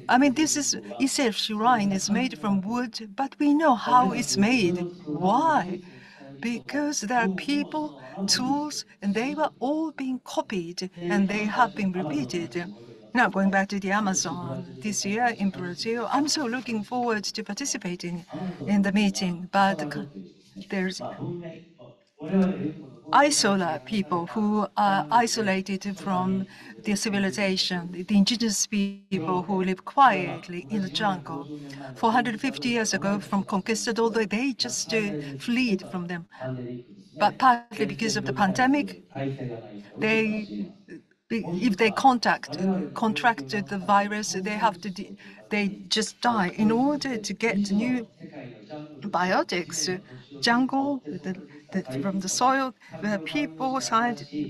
I mean, this is Ise shrine is made from wood, but we know how it's made. Why? Because there are people, tools, and they were all being copied, and they have been repeated. Now, going back to the Amazon this year in Brazil, I'm so looking forward to participating in the meeting, but there's isola people who are isolated from the civilization, the indigenous people who live quietly in the jungle. 450 years ago, from conquistador, they just fled from them. But partly because of the pandemic, they if they contracted the virus, they just die. In order to get new biotics, jungle from the soil, people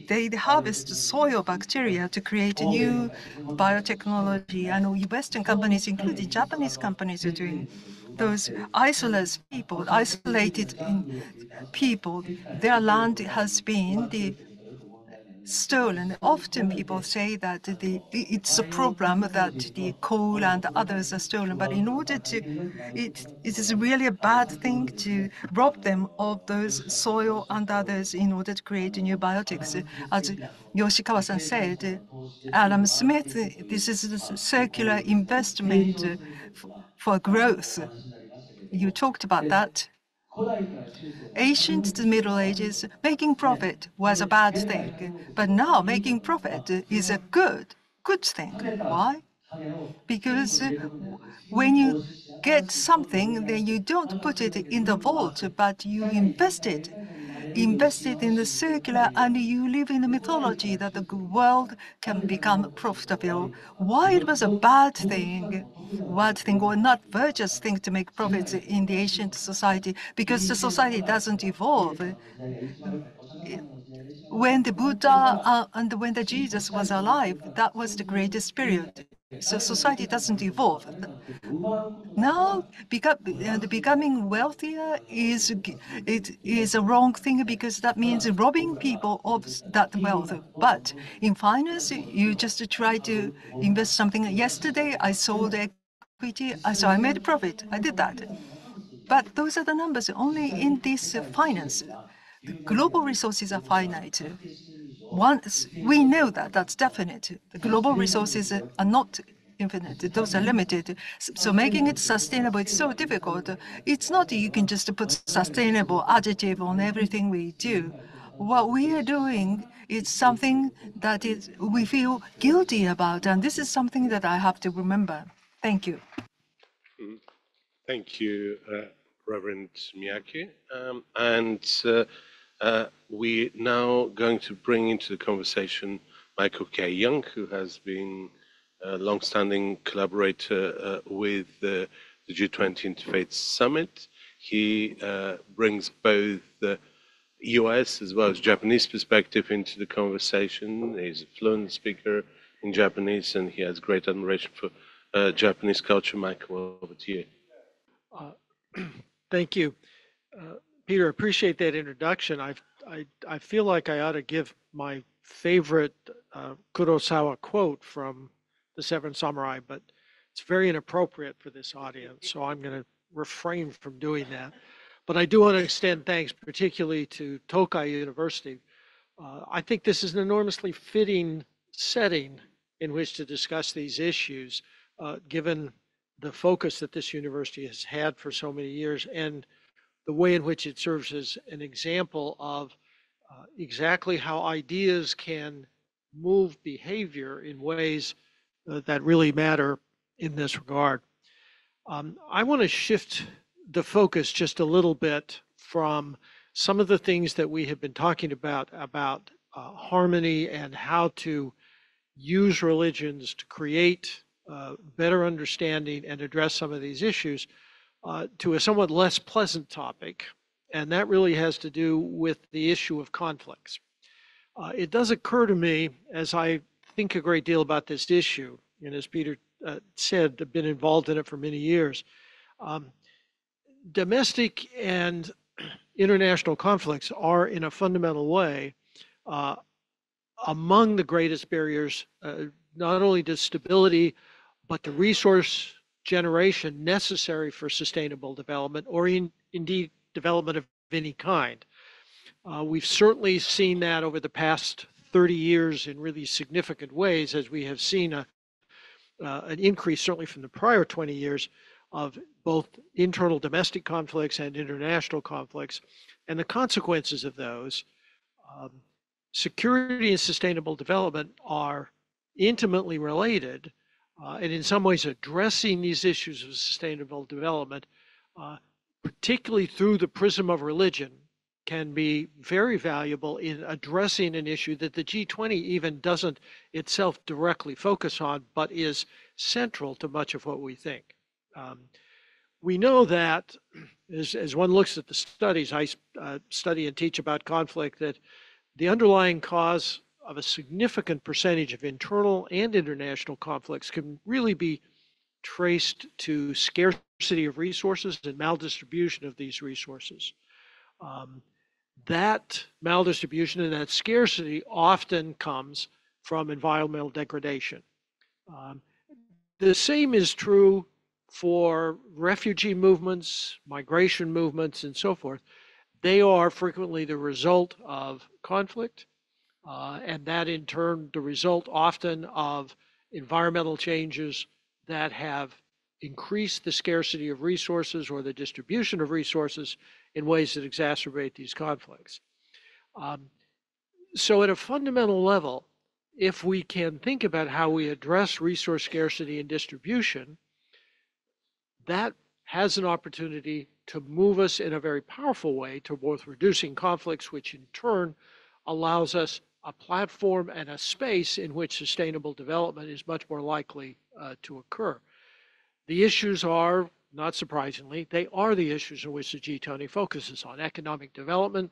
they harvest soil bacteria to create new biotechnology. And Western companies, including Japanese companies, are doing those isolated in people. Their land has been stolen. Often people say that it's a problem that the coal and others are stolen, but in order to, it is really a bad thing to rob them of those soil and others in order to create new biotics. As Yoshikawa-san said, Adam Smith, this is a circular investment for growth. You talked about that. Ancient to Middle Ages, making profit was a bad thing, but now making profit is a good thing. Why? Because when you get something, then you don't put it in the vault, but you invest it in the circular, and you live in the mythology that the world can become profitable. Why it was a bad thing or not virtuous thing to make profits in the ancient society? Because the society doesn't evolve. When the Buddha and when the Jesus was alive, that was the greatest period. So society doesn't evolve. Now, becoming wealthier is a wrong thing because that means robbing people of that wealth. But in finance, you just try to invest something. Yesterday, I sold equity, so I made a profit. I did that. But those are the numbers only in this finance. The global resources are finite. Once we know that, that's definite. The global resources are not infinite. Those are limited. So making it sustainable, it's so difficult. It's not you can just put sustainable adjective on everything we do. What we are doing is something that we feel guilty about, and this is something that I have to remember. Thank you. Thank you, Reverend Miyake. We're now going to bring into the conversation Michael K. Young, who has been a long-standing collaborator with the G20 Interfaith Summit. He brings both the US as well as Japanese perspective into the conversation. He's a fluent speaker in Japanese, and he has great admiration for Japanese culture. Michael, over to you. Thank you. Peter, appreciate that introduction. I feel like I ought to give my favorite Kurosawa quote from The Seven Samurai, but it's very inappropriate for this audience, so I'm going to refrain from doing that. But I do want to extend thanks particularly to Tokai University. I think this is an enormously fitting setting in which to discuss these issues, given the focus that this university has had for so many years and the way in which it serves as an example of exactly how ideas can move behavior in ways that really matter in this regard. I want to shift the focus just a little bit from some of the things that we have been talking about harmony and how to use religions to create better understanding and address some of these issues to a somewhat less pleasant topic, and that really has to do with the issue of conflicts. It does occur to me, as I think a great deal about this issue, and as Peter said, I've been involved in it for many years, domestic and international conflicts are, in a fundamental way, among the greatest barriers, not only to stability, but to resource generation necessary for sustainable development, or indeed development of any kind. We've certainly seen that over the past 30 years in really significant ways, as we have seen an increase, certainly from the prior 20 years, of both internal domestic conflicts and international conflicts, and the consequences of those. Security and sustainable development are intimately related, and in some ways addressing these issues of sustainable development, particularly through the prism of religion, can be very valuable in addressing an issue that the G20 even doesn't itself directly focus on, but is central to much of what we think. We know that, as one looks at the studies, I study and teach about conflict, that the underlying cause of a significant percentage of internal and international conflicts can really be traced to scarcity of resources and maldistribution of these resources. That maldistribution and that scarcity often comes from environmental degradation. The same is true for refugee movements, migration movements, and so forth. They are frequently the result of conflict, and that in turn the result often of environmental changes that have increased the scarcity of resources or the distribution of resources in ways that exacerbate these conflicts. So at a fundamental level, if we can think about how we address resource scarcity and distribution, that has an opportunity to move us in a very powerful way towards reducing conflicts, which in turn allows us a platform and a space in which sustainable development is much more likely to occur. The issues are, not surprisingly, they are the issues in which the G20 focuses on: economic development,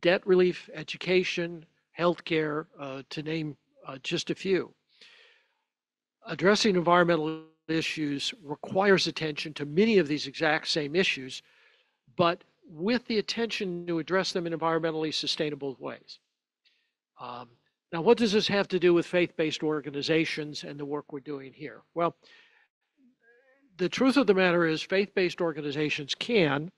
debt relief, education, healthcare, to name just a few. Addressing environmental issues requires attention to many of these exact same issues, but with the attention to address them in environmentally sustainable ways. Now, what does this have to do with faith-based organizations and the work we're doing here? Well, the truth of the matter is faith-based organizations can,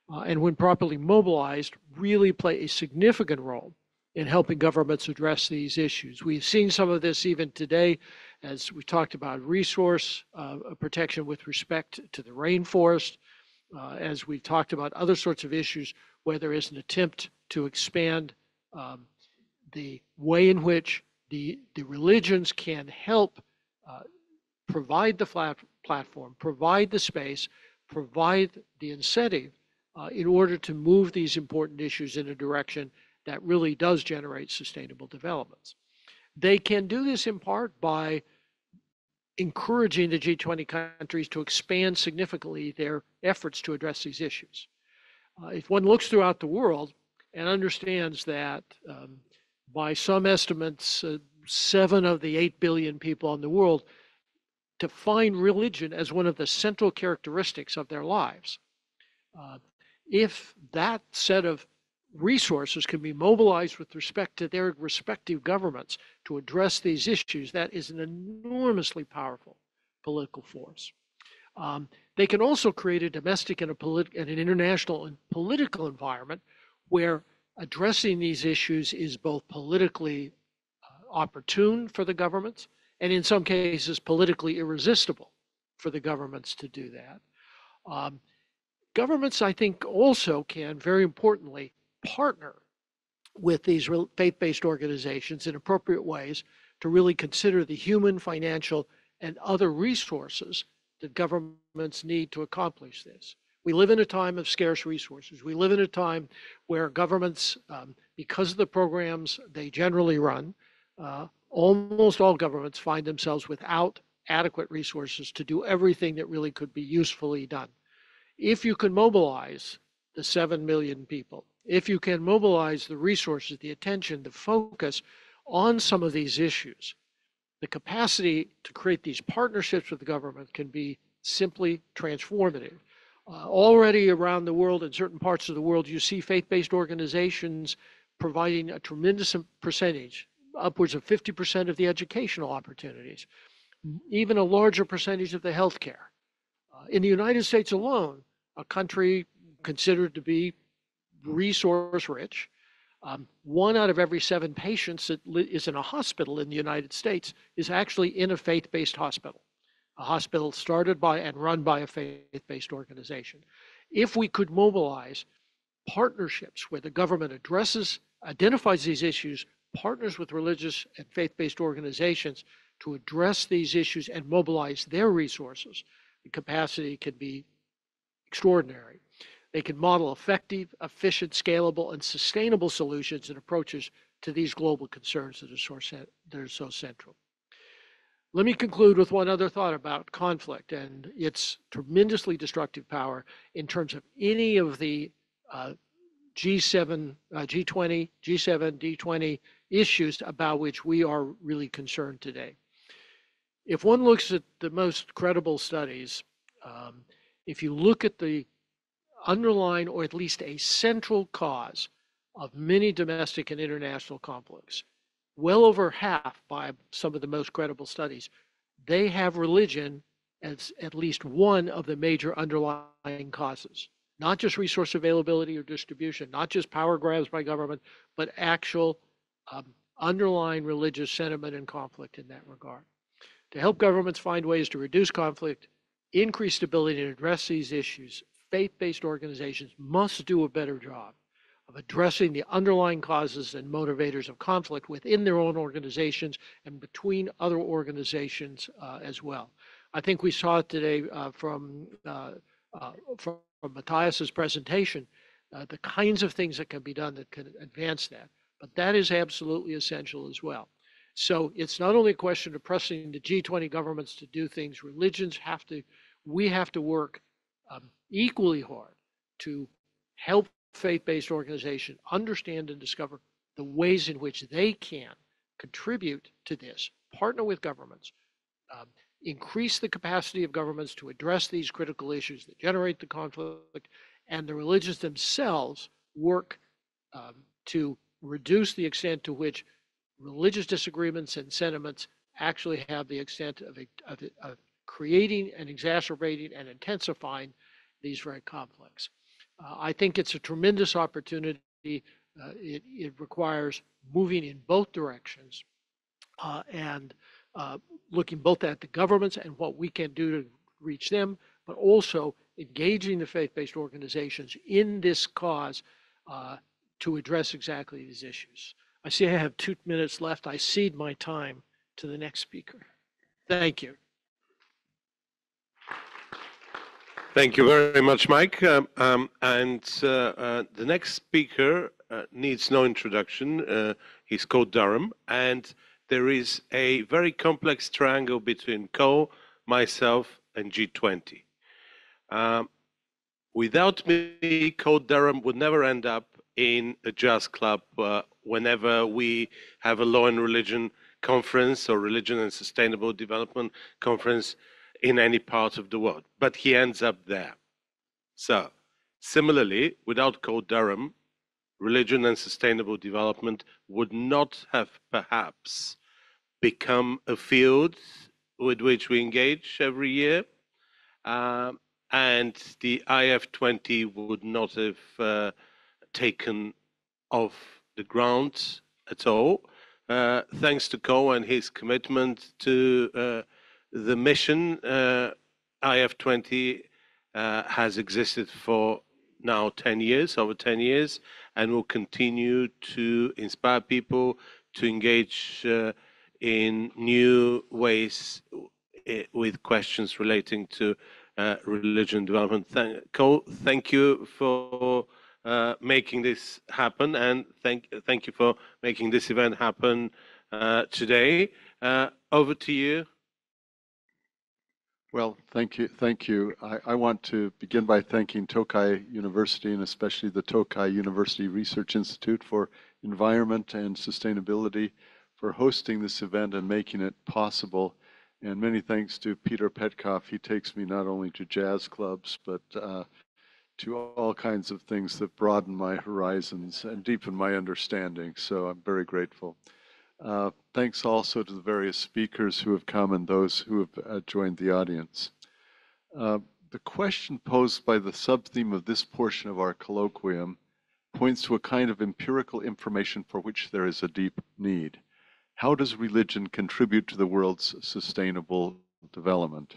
and when properly mobilized, really play a significant role in helping governments address these issues. We've seen some of this even today as we talked about resource protection with respect to the rainforest, as we've talked about other sorts of issues where there is an attempt to expand the way in which the religions can help provide the platform, provide the space, provide the incentive in order to move these important issues in a direction that really does generate sustainable developments. They can do this in part by encouraging the G20 countries to expand significantly their efforts to address these issues. If one looks throughout the world and understands that by some estimates, 7 of the 8 billion people in the world define religion as one of the central characteristics of their lives. If that set of resources can be mobilized with respect to their respective governments to address these issues, that is an enormously powerful political force. They can also create a domestic and an international and political environment where addressing these issues is both politically opportune for the governments and in some cases politically irresistible for the governments to do that. Governments, I think, also can, very importantly, partner with these faith-based organizations in appropriate ways to really consider the human, financial, and other resources that governments need to accomplish this. We live in a time of scarce resources. We live in a time where governments, because of the programs they generally run, almost all governments find themselves without adequate resources to do everything that really could be usefully done. If you can mobilize the 7 million people, if you can mobilize the resources, the attention, the focus on some of these issues, the capacity to create these partnerships with the government can be simply transformative. Already around the world, in certain parts of the world, you see faith-based organizations providing a tremendous percentage, upwards of 50% of the educational opportunities, even a larger percentage of the healthcare. In the United States alone, a country considered to be resource rich, 1 out of every 7 patients that is in a hospital in the United States is actually in a faith-based hospital, a hospital started by and run by a faith-based organization. If we could mobilize partnerships where the government identifies these issues, partners with religious and faith-based organizations to address these issues and mobilize their resources, the capacity can be extraordinary. They can model effective, efficient, scalable, and sustainable solutions and approaches to these global concerns that are so central. Let me conclude with one other thought about conflict and its tremendously destructive power in terms of any of the G7, D20 issues about which we are really concerned today. If one looks at the most credible studies, if you look at the underlying or at least a central cause of many domestic and international conflicts, well over half by some of the most credible studies, they have religion as at least one of the major underlying causes. Not just resource availability or distribution, not just power grabs by government, but actual underlying religious sentiment and conflict in that regard. To help governments find ways to reduce conflict, increase stability, and address these issues, faith-based organizations must do a better job of addressing the underlying causes and motivators of conflict within their own organizations and between other organizations as well. I think we saw it today from Matthias's presentation, the kinds of things that can be done that can advance that. But that is absolutely essential as well. So it's not only a question of pressing the G20 governments to do things, we have to work equally hard to help faith-based organizations understand and discover the ways in which they can contribute to this, partner with governments, increase the capacity of governments to address these critical issues that generate the conflict, and the religions themselves work to reduce the extent to which religious disagreements and sentiments actually have the extent of creating and exacerbating and intensifying these very conflicts. I think it's a tremendous opportunity. It requires moving in both directions and looking both at the governments and what we can do to reach them, but also engaging the faith-based organizations in this cause to address exactly these issues. I see I have 2 minutes left. I cede my time to the next speaker. Thank you. Thank you very much, Mike. The next speaker needs no introduction. He's called Durham, and there is a very complex triangle between Co, myself, and G20. Without me, Co Durham would never end up in a jazz club whenever we have a law and religion conference or religion and sustainable development conference in any part of the world, but he ends up there. So, similarly, without Co Durham, religion and sustainable development would not have perhaps become a field with which we engage every year. And the IF20 would not have taken off the ground at all, thanks to Co and his commitment to the mission. IF20 has existed for now 10 years, over 10 years, and will continue to inspire people to engage in new ways with questions relating to religion development. Co, thank you for making this happen, and thank you for making this event happen today. Over to you. Well, thank you. I want to begin by thanking Tokai University, and especially the Tokai University Research Institute for Environment and Sustainability for hosting this event and making it possible. And many thanks to Peter Petkoff. He takes me not only to jazz clubs, but to all kinds of things that broaden my horizons and deepen my understanding. So I'm very grateful. Thanks also to the various speakers who have come and those who have joined the audience. The question posed by the sub-theme of this portion of our colloquium points to a kind of empirical information for which there is a deep need. How does religion contribute to the world's sustainable development?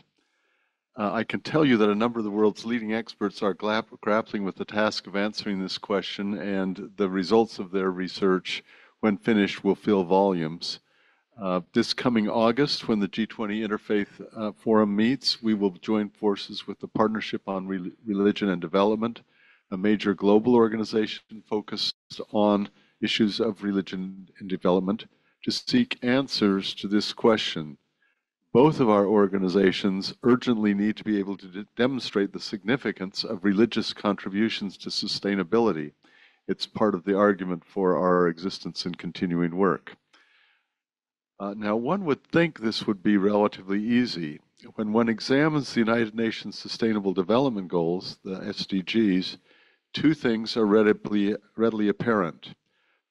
I can tell you that a number of the world's leading experts are grappling with the task of answering this question, and the results of their research, when finished, will fill volumes. This coming August, when the G20 Interfaith Forum meets, we will join forces with the Partnership on Religion and Development, a major global organization focused on issues of religion and development, to seek answers to this question. Both of our organizations urgently need to be able to demonstrate the significance of religious contributions to sustainability. It's part of the argument for our existence and continuing work. Now, one would think this would be relatively easy. When one examines the United Nations Sustainable Development Goals, the SDGs, two things are readily apparent.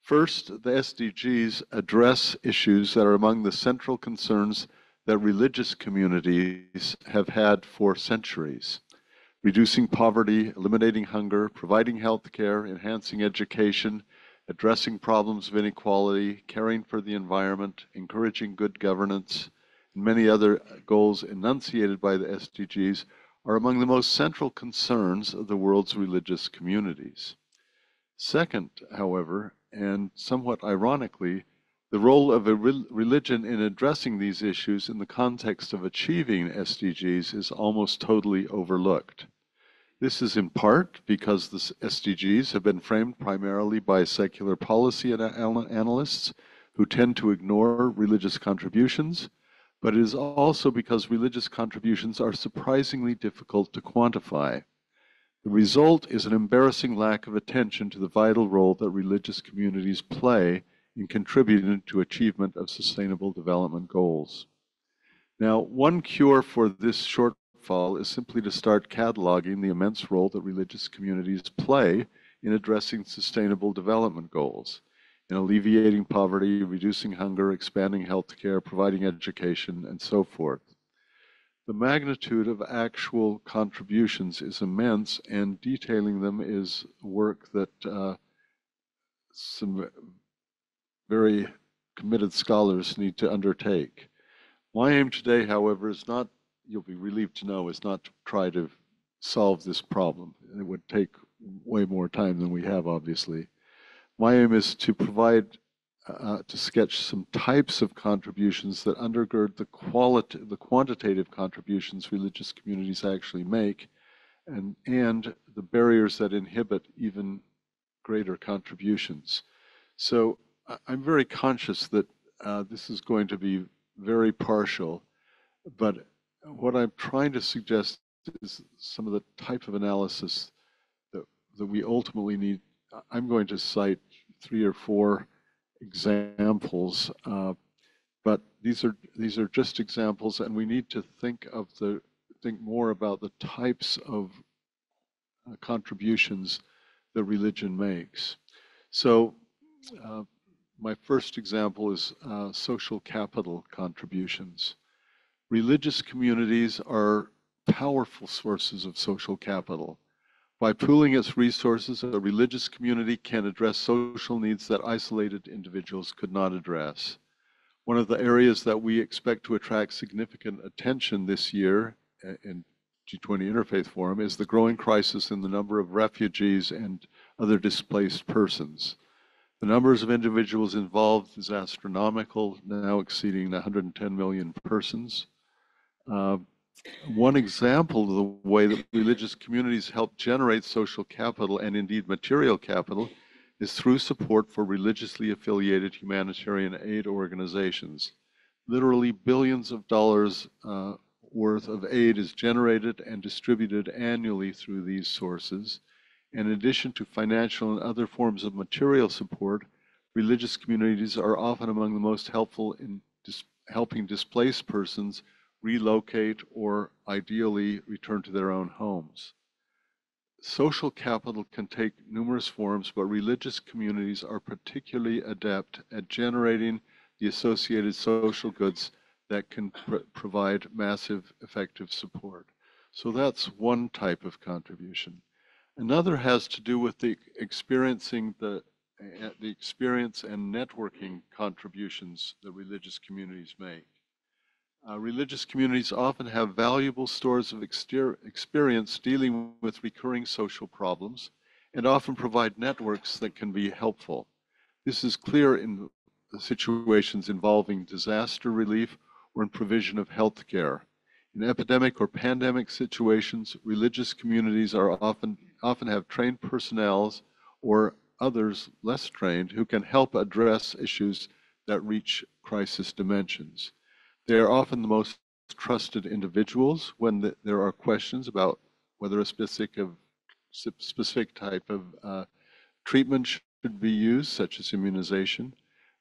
First, the SDGs address issues that are among the central concerns that religious communities have had for centuries: reducing poverty, eliminating hunger, providing health care, enhancing education, addressing problems of inequality, caring for the environment, encouraging good governance, and many other goals enunciated by the SDGs are among the most central concerns of the world's religious communities. Second, however, and somewhat ironically, the role of a religion in addressing these issues in the context of achieving SDGs is almost totally overlooked. This is in part because the SDGs have been framed primarily by secular policy analysts who tend to ignore religious contributions, but it is also because religious contributions are surprisingly difficult to quantify. The result is an embarrassing lack of attention to the vital role that religious communities play in contributing to achievement of sustainable development goals. Now, one cure for this shortfall is simply to start cataloging the immense role that religious communities play in addressing sustainable development goals, in alleviating poverty, reducing hunger, expanding healthcare, providing education, and so forth. The magnitude of actual contributions is immense, and detailing them is work that some very committed scholars need to undertake. My aim today, however, is not, you'll be relieved to know, is not to try to solve this problem. It would take way more time than we have, obviously. My aim is to provide, to sketch some types of contributions that undergird the quantitative contributions religious communities actually make, and the barriers that inhibit even greater contributions. So I'm very conscious that this is going to be very partial, but what I'm trying to suggest is some of the type of analysis that we ultimately need. I'm going to cite 3 or 4 examples, but these are just examples, and we need to think more about the types of contributions that religion makes. So my first example is social capital contributions. Religious communities are powerful sources of social capital. By pooling its resources, a religious community can address social needs that isolated individuals could not address. One of the areas that we expect to attract significant attention this year in G20 Interfaith Forum is the growing crisis in the number of refugees and other displaced persons. The numbers of individuals involved is astronomical, now exceeding 110 million persons. One example of the way that religious communities help generate social capital and indeed material capital is through support for religiously affiliated humanitarian aid organizations. Literally billions of dollars worth of aid is generated and distributed annually through these sources. In addition to financial and other forms of material support, religious communities are often among the most helpful in helping displaced persons relocate or ideally return to their own homes. Social capital can take numerous forms, but religious communities are particularly adept at generating the associated social goods that can provide massive, effective support. So that's one type of contribution. Another has to do with the experience and networking contributions that religious communities make. Religious communities often have valuable stores of experience dealing with recurring social problems and often provide networks that can be helpful. This is clear in situations involving disaster relief or in provision of health care. In epidemic or pandemic situations, religious communities are often have trained personnel or others less trained who can help address issues that reach crisis dimensions. They are often the most trusted individuals when there are questions about whether a specific type of treatment should be used, such as immunization.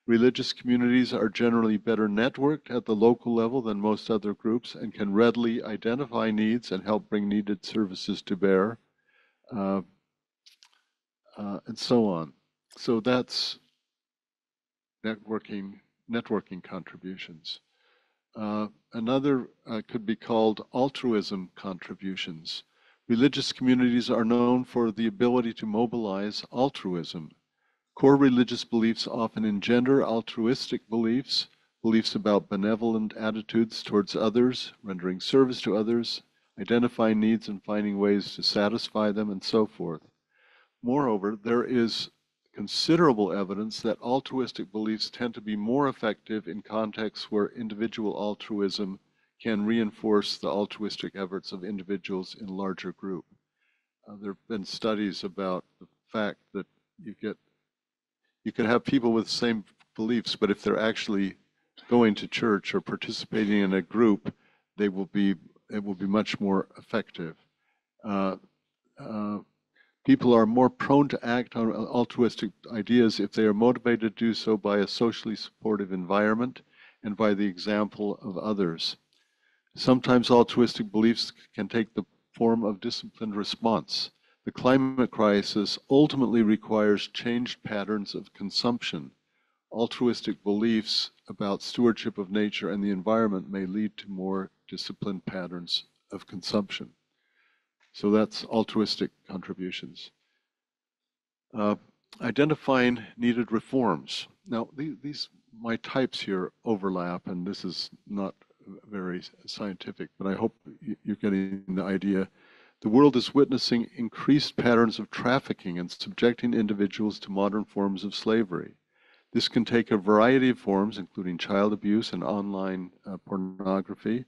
Religious communities are generally better networked at the local level than most other groups and can readily identify needs and help bring needed services to bear, and so on. So that's networking contributions. Another could be called altruism contributions. Religious communities are known for the ability to mobilize altruism. Core religious beliefs often engender altruistic beliefs, beliefs about benevolent attitudes towards others, rendering service to others, identifying needs and finding ways to satisfy them, and so forth. Moreover, there is considerable evidence that altruistic beliefs tend to be more effective in contexts where individual altruism can reinforce the altruistic efforts of individuals in a larger group. There have been studies about the fact that you can have people with the same beliefs, but if they're actually going to church or participating in a group, it will be much more effective. People are more prone to act on altruistic ideas if they are motivated to do so by a socially supportive environment and by the example of others. Sometimes altruistic beliefs can take the form of disciplined response. The climate crisis ultimately requires changed patterns of consumption. Altruistic beliefs about stewardship of nature and the environment may lead to more disciplined patterns of consumption. So that's altruistic contributions. Identifying needed reforms. Now, my types here overlap, and this is not very scientific, but I hope you're getting the idea. The world is witnessing increased patterns of trafficking and subjecting individuals to modern forms of slavery. This can take a variety of forms, including child abuse and online pornography.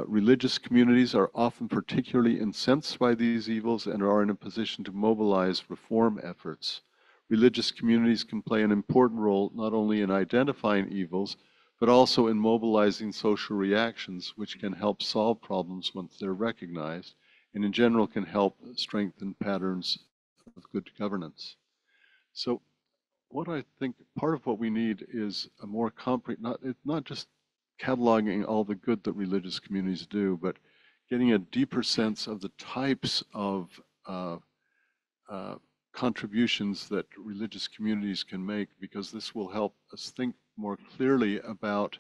Religious communities are often particularly incensed by these evils and are in a position to mobilize reform efforts. Religious communities can play an important role not only in identifying evils, but also in mobilizing social reactions, which can help solve problems once they're recognized, and in general can help strengthen patterns of good governance. So what I think part of what we need is a more not just cataloging all the good that religious communities do, but getting a deeper sense of the types of contributions that religious communities can make, because this will help us think more clearly about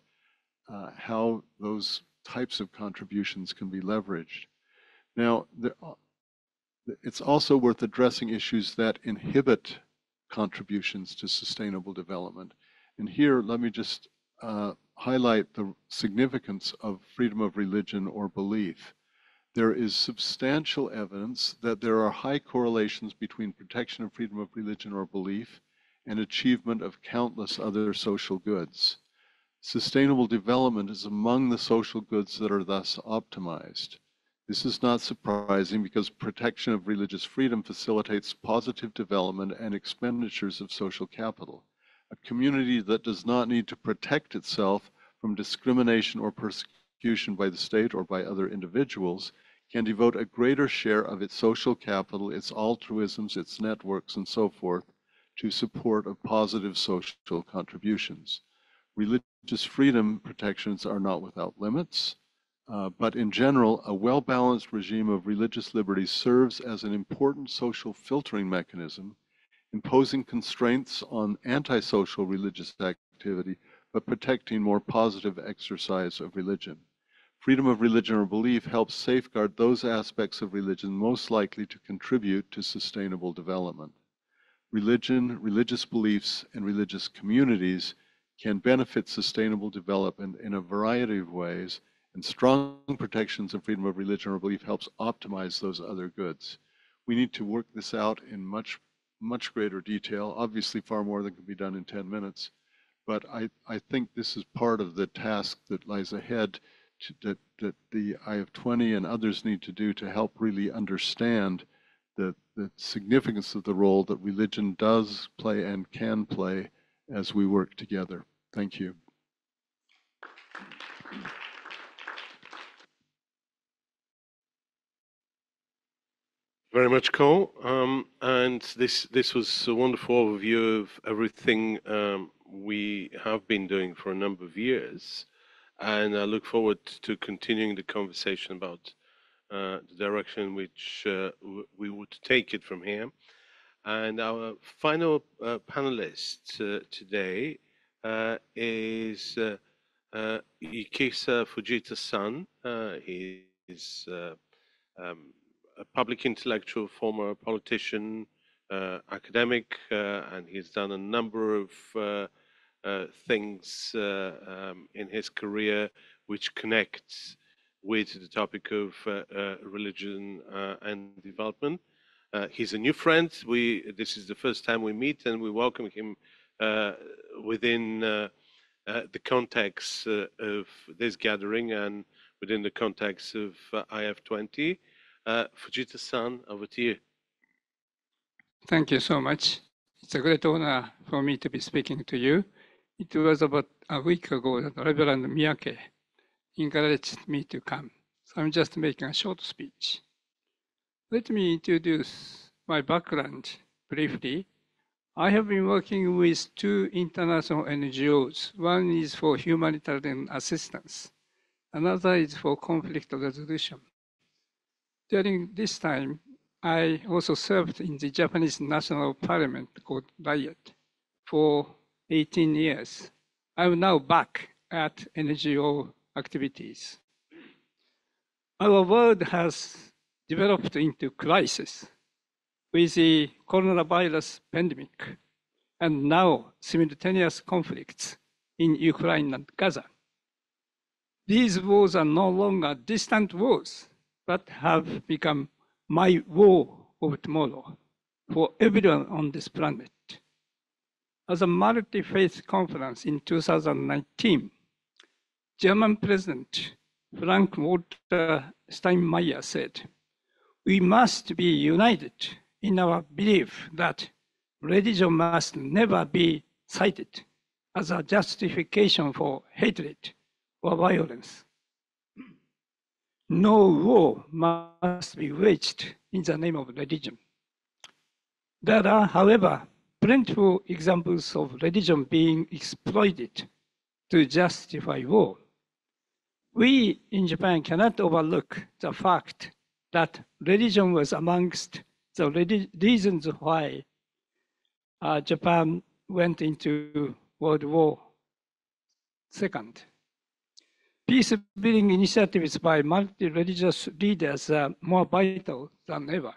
how those types of contributions can be leveraged. Now, it's also worth addressing issues that inhibit contributions to sustainable development. And here, let me just highlight the significance of freedom of religion or belief. There is substantial evidence that there are high correlations between protection of freedom of religion or belief and achievement of countless other social goods. Sustainable development is among the social goods that are thus optimized. This is not surprising because protection of religious freedom facilitates positive development and expenditures of social capital. A community that does not need to protect itself from discrimination or persecution by the state or by other individuals can devote a greater share of its social capital, its altruisms, its networks, and so forth, to support of positive social contributions. Religious freedom protections are not without limits, but in general, a well-balanced regime of religious liberty serves as an important social filtering mechanism, imposing constraints on antisocial religious activity, but protecting more positive exercise of religion. Freedom of religion or belief helps safeguard those aspects of religion most likely to contribute to sustainable development. Religion, religious beliefs, and religious communities can benefit sustainable development in a variety of ways, and strong protections of freedom of religion or belief helps optimize those other goods. We need to work this out in much greater detail, obviously far more than can be done in 10 minutes, but I think this is part of the task that lies ahead that the IF20 and others need to do to help really understand the significance of the role that religion does play and can play as we work together. Thank you. Very much, Cole. And this was a wonderful overview of everything we have been doing for a number of years. And I look forward to continuing the conversation about the direction in which we would take it from here. And our final panelist today is Yukihisa Fujita-san. He is a public intellectual, former politician, academic, and he's done a number of things in his career which connects with the topic of religion and development. He's a new friend. This is the first time we meet, and we welcome him within the context of this gathering and within the context of IF20. Fujita-san, over to you. Thank you so much. It's a great honor for me to be speaking to you. It was about a week ago that Reverend Miyake encouraged me to come. So I'm just making a short speech. Let me introduce my background briefly. I have been working with two international NGOs. One is for humanitarian assistance. Another is for conflict resolution. During this time, I also served in the Japanese National Parliament called Riot for 18 years. I'm now back at NGO activities. Our world has developed into crisis with the coronavirus pandemic and now simultaneous conflicts in Ukraine and Gaza. These wars are no longer distant wars, but have become my war of tomorrow for everyone on this planet. As a multi-faith conference in 2019, German President Frank Walter Steinmeier said, "We must be united in our belief that religion must never be cited as a justification for hatred or violence. No war must be waged in the name of religion." There are, however, plentiful examples of religion being exploited to justify war. We in Japan cannot overlook the fact that religion was amongst the reasons why Japan went into World War II. Peace-building initiatives by multi-religious leaders are more vital than ever.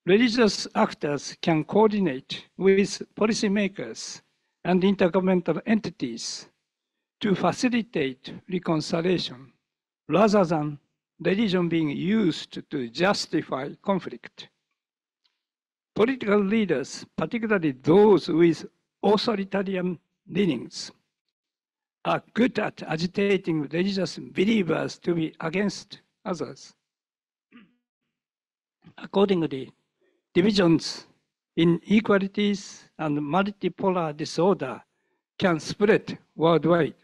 Religious actors can coordinate with policymakers and intergovernmental entities to facilitate reconciliation rather than religion being used to justify conflict. Political leaders, particularly those with authoritarian leanings, are good at agitating religious believers to be against others. Accordingly, divisions, inequalities, and multipolar disorder can spread worldwide.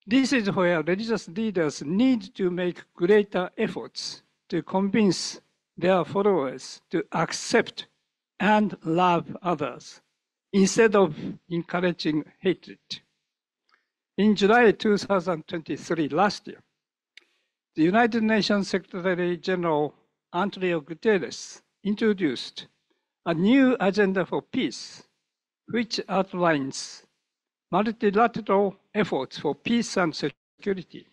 This is where religious leaders need to make greater efforts to convince their followers to accept and love others instead of encouraging hatred. In July 2023, last year, the United Nations Secretary General Antonio Guterres introduced a new agenda for peace, which outlines multilateral efforts for peace and security.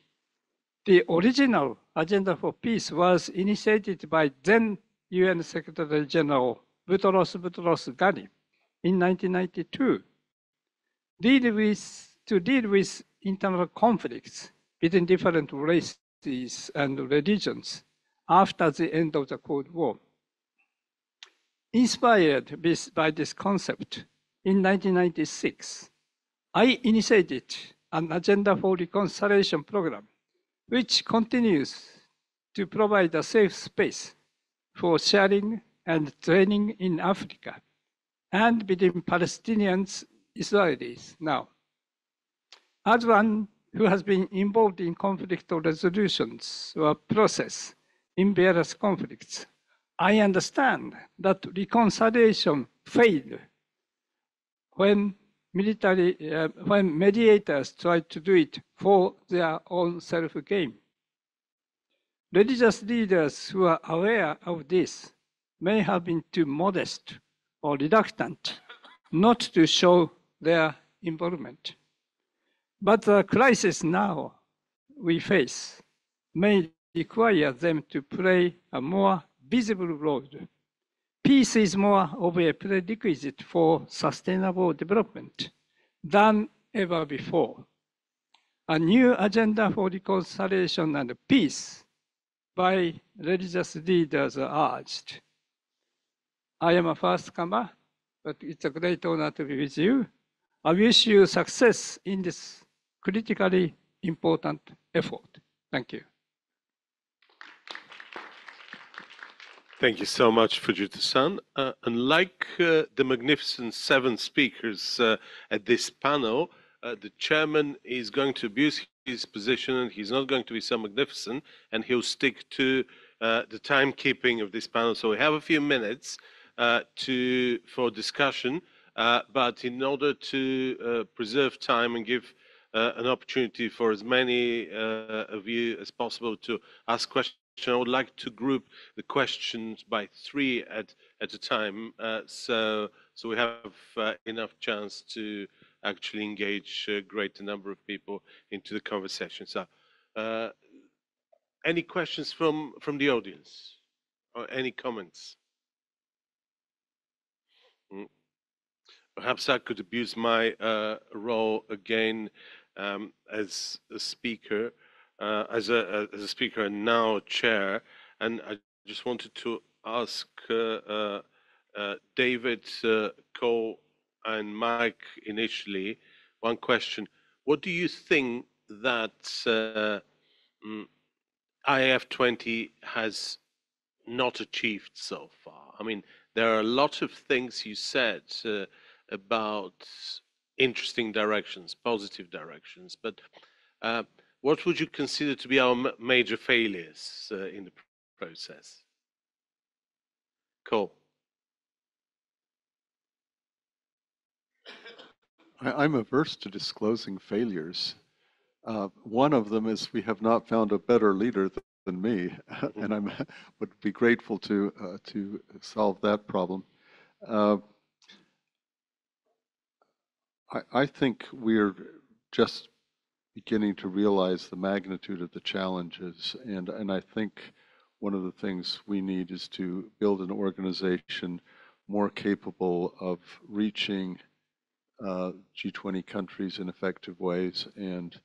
The original agenda for peace was initiated by then UN Secretary General Boutros Ghali in 1992 to deal with internal conflicts between different races and religions after the end of the Cold War. Inspired by this concept, in 1996, I initiated an Agenda for Reconciliation program, which continues to provide a safe space for sharing and training in Africa and between Palestinians and Israelis now. As one who has been involved in conflict resolutions or process in various conflicts, I understand that reconciliation failed when mediators try to do it for their own self-gain. Religious leaders who are aware of this may have been too modest or reluctant not to show their involvement. But the crisis now we face may require them to play a more visible role. Peace is more of a prerequisite for sustainable development than ever before. A new agenda for reconciliation and peace by religious leaders are urged. I am a first comer, but it's a great honor to be with you. I wish you success in this critically important effort. Thank you. Thank you so much, Fujita-san. Unlike the magnificent 7 speakers at this panel, the chairman is going to abuse his position and he's not going to be so magnificent, and he'll stick to the timekeeping of this panel. So we have a few minutes for discussion, but in order to preserve time and give an opportunity for as many of you as possible to ask questions, I would like to group the questions by 3 at a time, so we have enough chance to actually engage a greater number of people into the conversation. So, any questions from the audience, or any comments? Perhaps I could abuse my role again as a speaker. As a speaker and now chair, and I just wanted to ask David, Cole, and Mike initially one question. What do you think that IF20 has not achieved so far? I mean, there are a lot of things you said about interesting directions, positive directions, but what would you consider to be our major failures in the process? Cool. I'm averse to disclosing failures. One of them is we have not found a better leader than me, and I would be grateful to solve that problem. I think we're just beginning to realize the magnitude of the challenges, and I think one of the things we need is to build an organization more capable of reaching G20 countries in effective ways and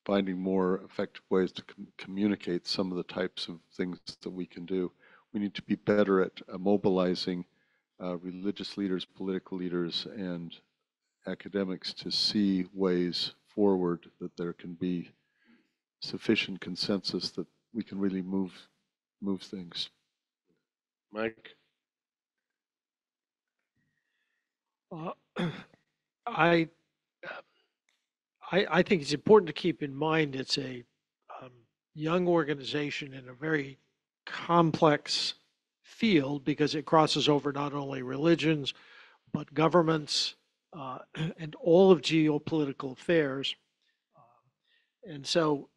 finding more effective ways to communicate some of the types of things that we can do. We need to be better at mobilizing religious leaders, political leaders, and academics to see ways forward that there can be sufficient consensus that we can really move things. Mike? I think it's important to keep in mind it's a young organization in a very complex field because it crosses over not only religions, but governments and all of geopolitical affairs. And so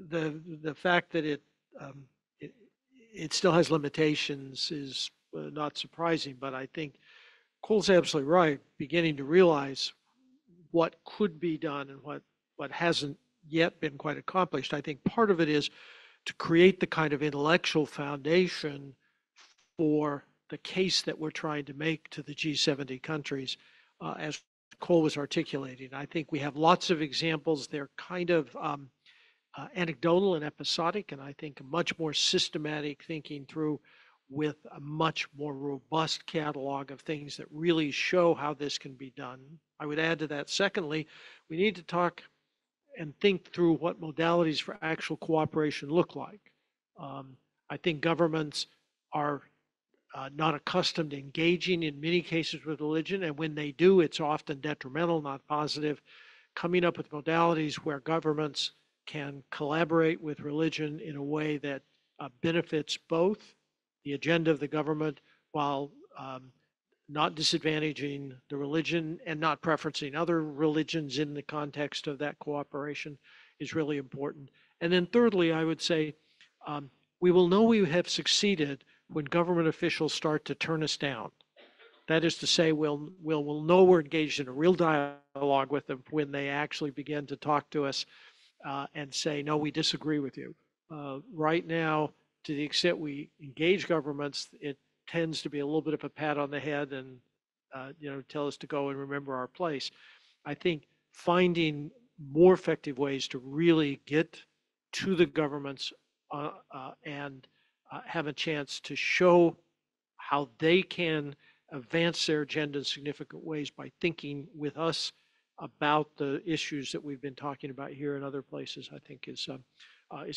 the fact that it still has limitations is not surprising, but I think Cole's absolutely right, beginning to realize what could be done and what hasn't yet been quite accomplished. I think part of it is to create the kind of intellectual foundation for the case that we're trying to make to the G70 countries, as Cole was articulating. I think we have lots of examples. They're kind of anecdotal and episodic, and I think a much more systematic thinking through with a much more robust catalog of things that really show how this can be done. I would add to that, secondly, we need to talk and think through what modalities for actual cooperation look like. I think governments are not accustomed to engaging in many cases with religion, and when they do, it's often detrimental, not positive. Coming up with modalities where governments can collaborate with religion in a way that benefits both the agenda of the government while not disadvantaging the religion and not preferencing other religions in the context of that cooperation is really important. And then thirdly, I would say we will know we have succeeded when government officials start to turn us down. That is to say, we'll know we're engaged in a real dialogue with them when they actually begin to talk to us and say, no, we disagree with you. Right now, to the extent we engage governments, it tends to be a little bit of a pat on the head and tell us to go and remember our place. I think finding more effective ways to really get to the governments and have a chance to show how they can advance their agenda in significant ways by thinking with us about the issues that we've been talking about here and other places, I think is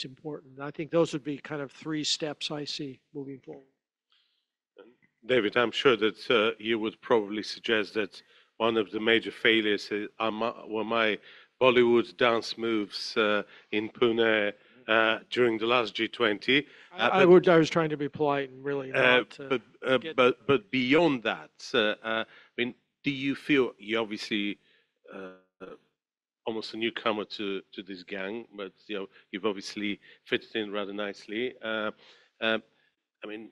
important. I think those would be kind of three steps I see moving forward. David, I'm sure that you would probably suggest that one of the major failures were my Bollywood dance moves in Pune during the last G20. I was trying to be polite and really not. But beyond that, I mean, do you feel you obviously almost a newcomer to this gang, but you've obviously fitted in rather nicely. I mean,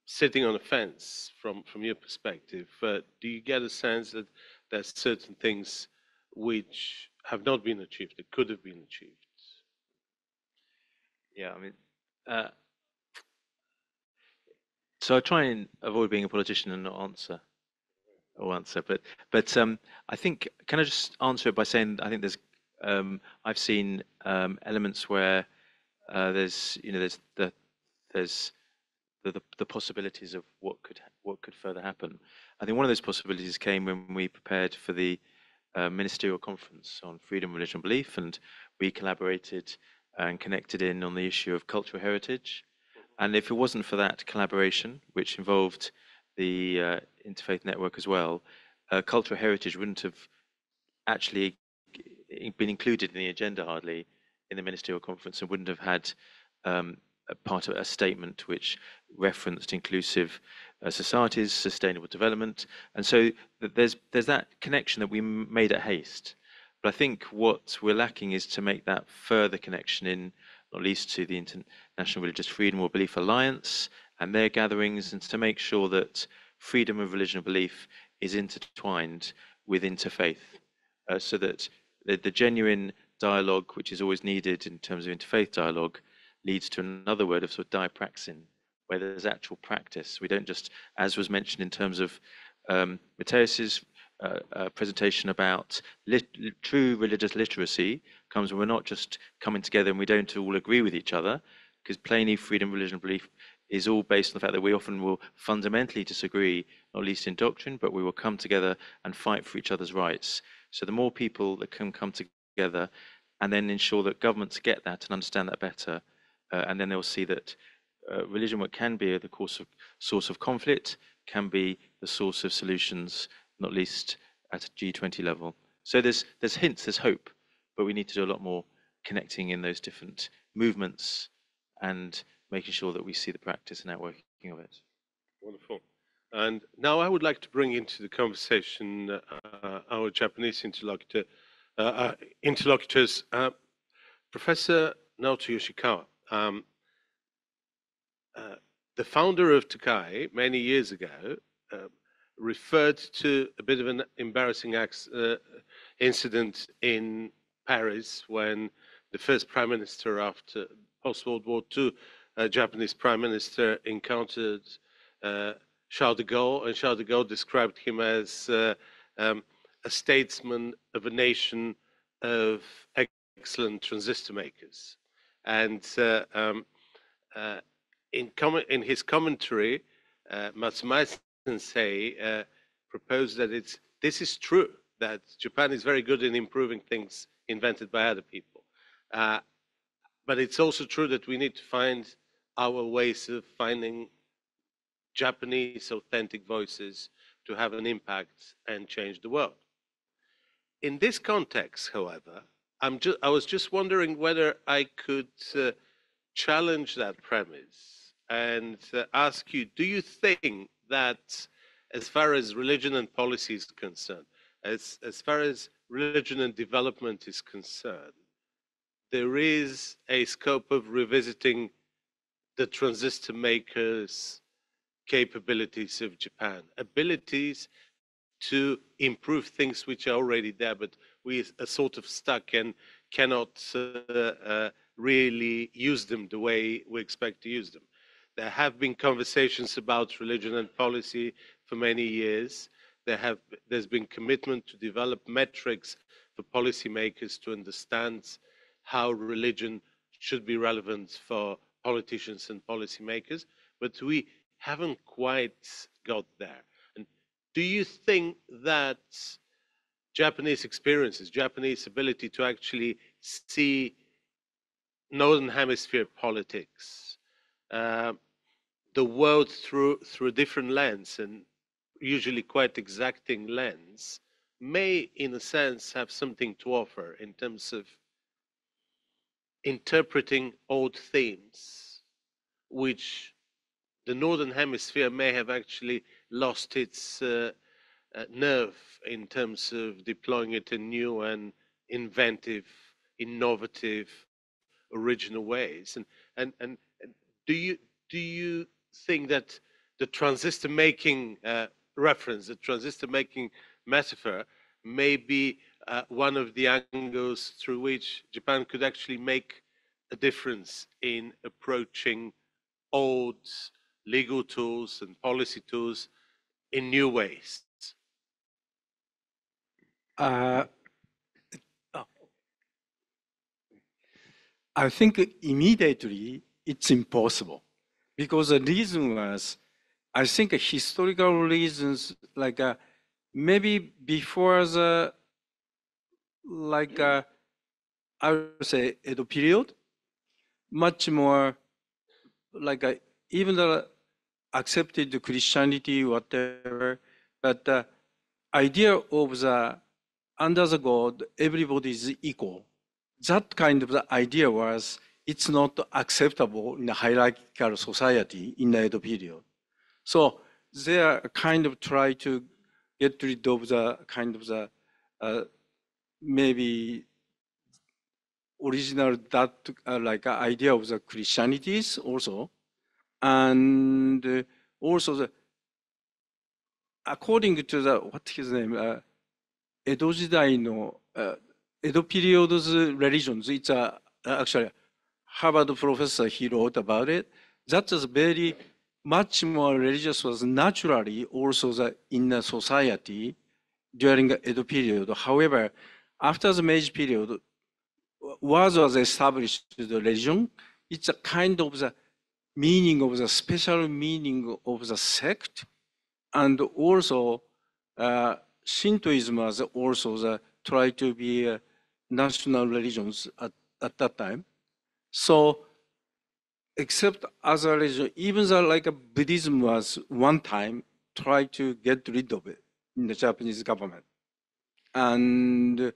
sitting on a fence from your perspective, do you get a sense that there's certain things which have not been achieved that could have been achieved? Yeah, I mean, so I try and avoid being a politician and not answer. But I think, can I just answer it by saying I think there's I've seen elements where there's the possibilities of what could further happen. I think one of those possibilities came when we prepared for the ministerial conference on freedom, religion, and belief, and we collaborated and connected in on the issue of cultural heritage. And if it wasn't for that collaboration, which involved the Interfaith Network as well, cultural heritage wouldn't have actually been included in the agenda hardly in the ministerial conference, and wouldn't have had a part of a statement which referenced inclusive societies, sustainable development. And so there's that connection that we made at haste. But I think what we're lacking is to make that further connection in, not least to the International Religious Freedom or Belief Alliance and their gatherings, and to make sure that freedom of religion and belief is intertwined with interfaith, so that the genuine dialogue, which is always needed in terms of interfaith dialogue, leads to another word of sort of diapraxin, where there's actual practice. We don't just, as was mentioned in terms of Mateus's presentation about true religious literacy, comes when we're not just coming together and we don't all agree with each other, because plainly freedom, religion, and belief is all based on the fact that we often will fundamentally disagree, not least in doctrine, but we will come together and fight for each other's rights. So the more people that can come together and then ensure that governments get that and understand that better, and then they'll see that religion, what can be the source of conflict, can be the source of solutions, not least at a G20 level. So there's hints, there's hope, but we need to do a lot more connecting in those different movements and making sure that we see the practice and networking of it. Wonderful. And now I would like to bring into the conversation our Japanese interlocutors, Professor Naoto Yoshikawa. The founder of Tokai many years ago referred to a bit of an embarrassing incident in Paris when the first prime minister after post-World War II, Japanese prime minister, encountered Charles de Gaulle, and Charles de Gaulle described him as a statesman of a nation of excellent transistor makers. And in his commentary, Matsumae Sensei proposed that this is true, that Japan is very good in improving things invented by other people. But it's also true that we need to find our ways of finding Japanese authentic voices to have an impact and change the world. In this context, however, I was just wondering whether I could challenge that premise and ask you, do you think that as far as religion and policy is concerned, as far as religion and development is concerned, there is a scope of revisiting the transistor makers' capabilities of Japan, abilities to improve things which are already there, but we are sort of stuck and cannot really use them the way we expect to use them. There have been conversations about religion and policy for many years. There's been commitment to develop metrics for policymakers to understand how religion should be relevant for politicians and policymakers, but we haven't quite got there. And do you think that Japanese experiences, Japanese ability to actually see Northern Hemisphere politics, the world through a different lens, and usually quite exacting lens, may, in a sense, have something to offer in terms of interpreting old themes, which the Northern Hemisphere may have actually lost its nerve in terms of deploying it in new and inventive, innovative, original ways. And do you think that the transistor making reference, the transistor making metaphor, may be one of the angles through which Japan could actually make a difference in approaching old legal tools and policy tools in new ways? I think immediately it's impossible, because the reason was I think historical reasons, like maybe before the, like I would say Edo period, much more like even the accepted Christianity, whatever, but the idea of the under the God, everybody is equal. That kind of the idea was, it's not acceptable in a hierarchical society in the Edo period. So they are kind of try to get rid of the kind of the maybe original that like idea of the Christianities also, and also the according to the what his name Edo 時代の Edo period's religions. It's actually Harvard professor, he wrote about it. That was very much more religious was naturally also in the society during the Edo period. However, after the Meiji period, was established the religion, it's a kind of the meaning of the special meaning of the sect, and also Shintoism was also the try to be national religions at that time. So except other religion, even the like Buddhism was one time try to get rid of it in the Japanese government. And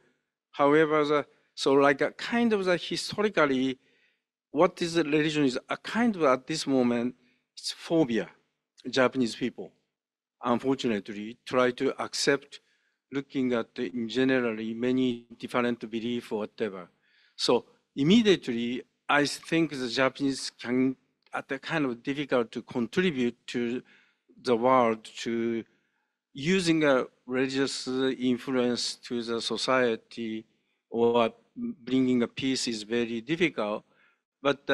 however, so like a kind of the historically, what is the religion is a kind of at this moment, it's phobia. Japanese people, unfortunately, try to accept looking at in generally many different beliefs or whatever. So immediately, I think the Japanese can, at a kind of difficult to contribute to the world to using a religious influence to the society or bringing a peace is very difficult. But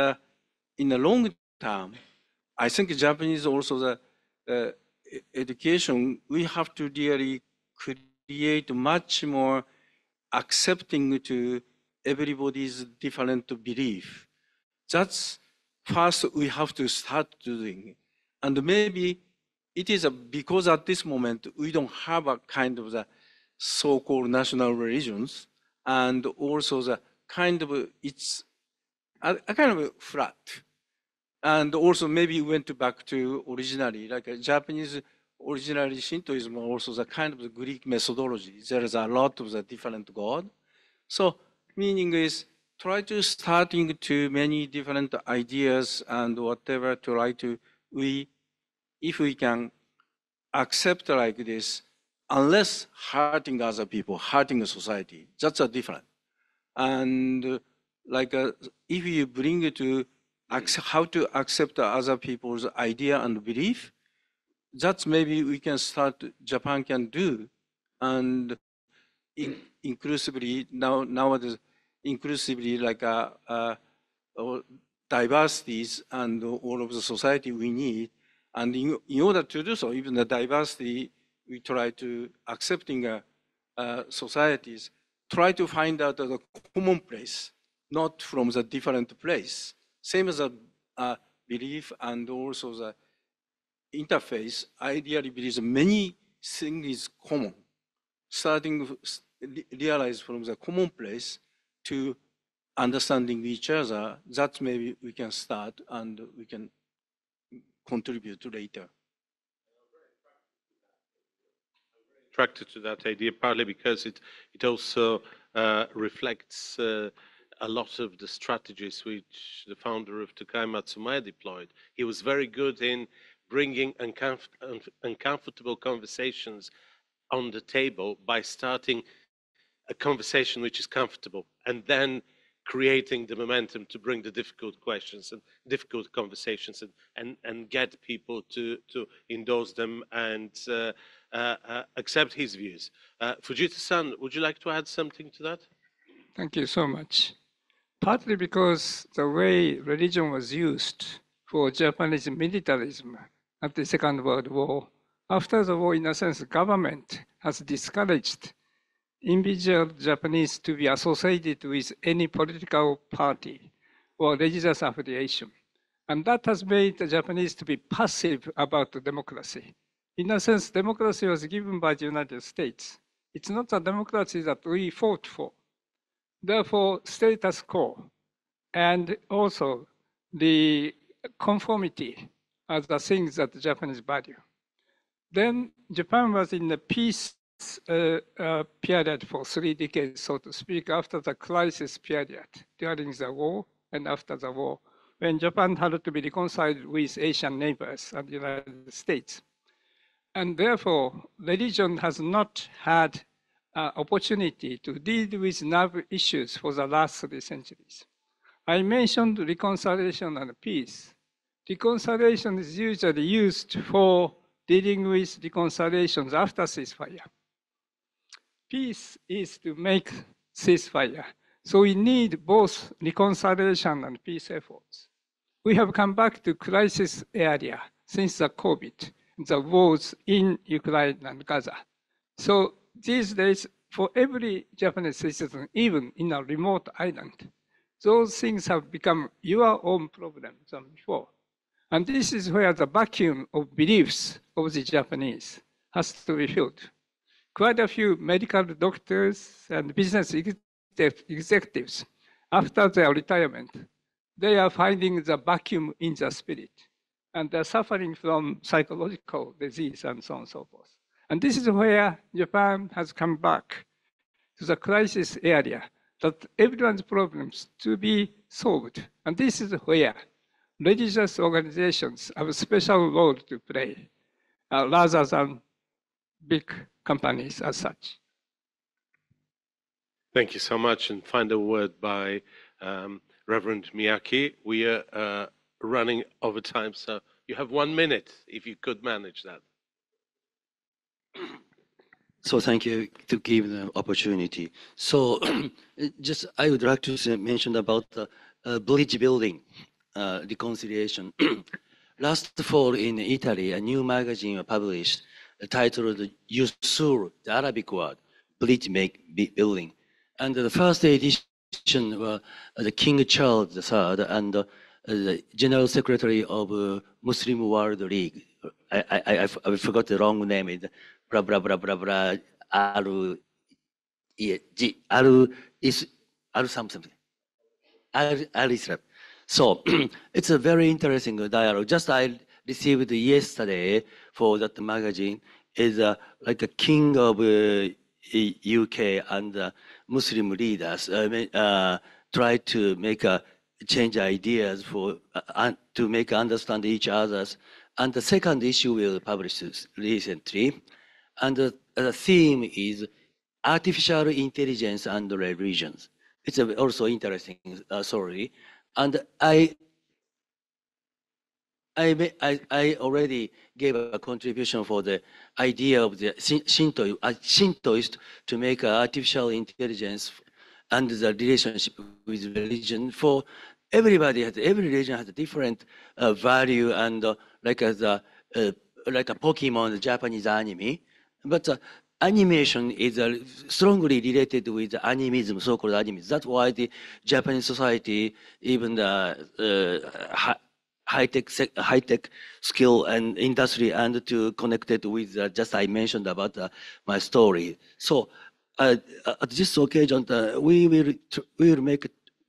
in the long term, I think Japanese also the education, we have to really create much more accepting to everybody's different belief. That's first we have to start doing. And maybe it is because at this moment we don't have a kind of the so-called national religions, and also the kind of it's a kind of flat. And also maybe went back to originally, like a Japanese originally Shintoism, also the kind of the Greek methodology. There is a lot of the different God. So meaning is try to starting to many different ideas and whatever to try to, if we can accept like this, unless hurting other people, hurting the society, that's a different. And like if you bring it to how to accept other people's idea and belief, that's maybe we can start, Japan can do, and inclusively, nowadays, inclusively like diversities and all of the society we need. And in order to do so, even the diversity, we try to accepting societies, try to find out the common place, not from the different place. Same as a belief and also the interface, ideally believe many things is common. Starting realize from the common place to understanding each other, that maybe we can start and we can contribute later. Attracted to that idea, partly because it also reflects a lot of the strategies which the founder of Tokai Matsumae deployed. He was very good in bringing uncomfortable conversations on the table by starting a conversation which is comfortable and then creating the momentum to bring the difficult questions and difficult conversations and get people to endorse them and accept his views. Fujita-san, would you like to add something to that? Thank you so much. Partly because the way religion was used for Japanese militarism at the Second World War, after the war, in a sense, government has discouraged individual Japanese to be associated with any political party or religious affiliation. And that has made the Japanese to be passive about the democracy. In a sense, democracy was given by the United States. It's not a democracy that we fought for. Therefore, status quo and also the conformity are the things that the Japanese value. Then Japan was in a peace period for 3 decades, so to speak, after the crisis period, during the war and after the war, when Japan had to be reconciled with Asian neighbors and the United States. And therefore, religion has not had opportunity to deal with nerve issues for the last 3 centuries. I mentioned reconciliation and peace. Reconciliation is usually used for dealing with reconciliations after ceasefire. Peace is to make ceasefire. So we need both reconciliation and peace efforts. We have come back to crisis area since the COVID, the wars in Ukraine and Gaza. So these days, for every Japanese citizen, even in a remote island, those things have become your own problem than before. And this is where the vacuum of beliefs of the Japanese has to be filled. Quite a few medical doctors and business executives, after their retirement, they are finding the vacuum in the spirit. And they're suffering from psychological disease and so on and so forth. And this is where Japan has come back to the crisis area, that everyone's problems to be solved. And this is where religious organizations have a special role to play, rather than big companies as such. Thank you so much. And final word by Reverend Miyake. We are running over time, so you have 1 minute if you could manage that. So thank you to give the opportunity. So just I would like to mention about the bridge building reconciliation. Last fall in Italy, a new magazine was published titled Yusur, the Arabic word, bridge building. And the first edition was the King Charles III and the General Secretary of Muslim World League. I forgot the wrong name. It's blah, blah, blah, blah, blah, Al something. Al-Islam. So it's a very interesting dialogue. Just I received yesterday for that magazine is like a king of UK and Muslim leaders try to make change ideas for to make understand each other's. And the second issue will publish recently, and the theme is artificial intelligence and religions. It's also interesting story, and I already gave a contribution for the idea of the Shintoist to make artificial intelligence and the relationship with religion. For every religion has a different value and like a Pokemon, the Japanese anime, but animation is strongly related with animism, so-called animism. That's why the Japanese society, even the high-tech skill and industry, and to connect it with just I mentioned about my story. So at this occasion, we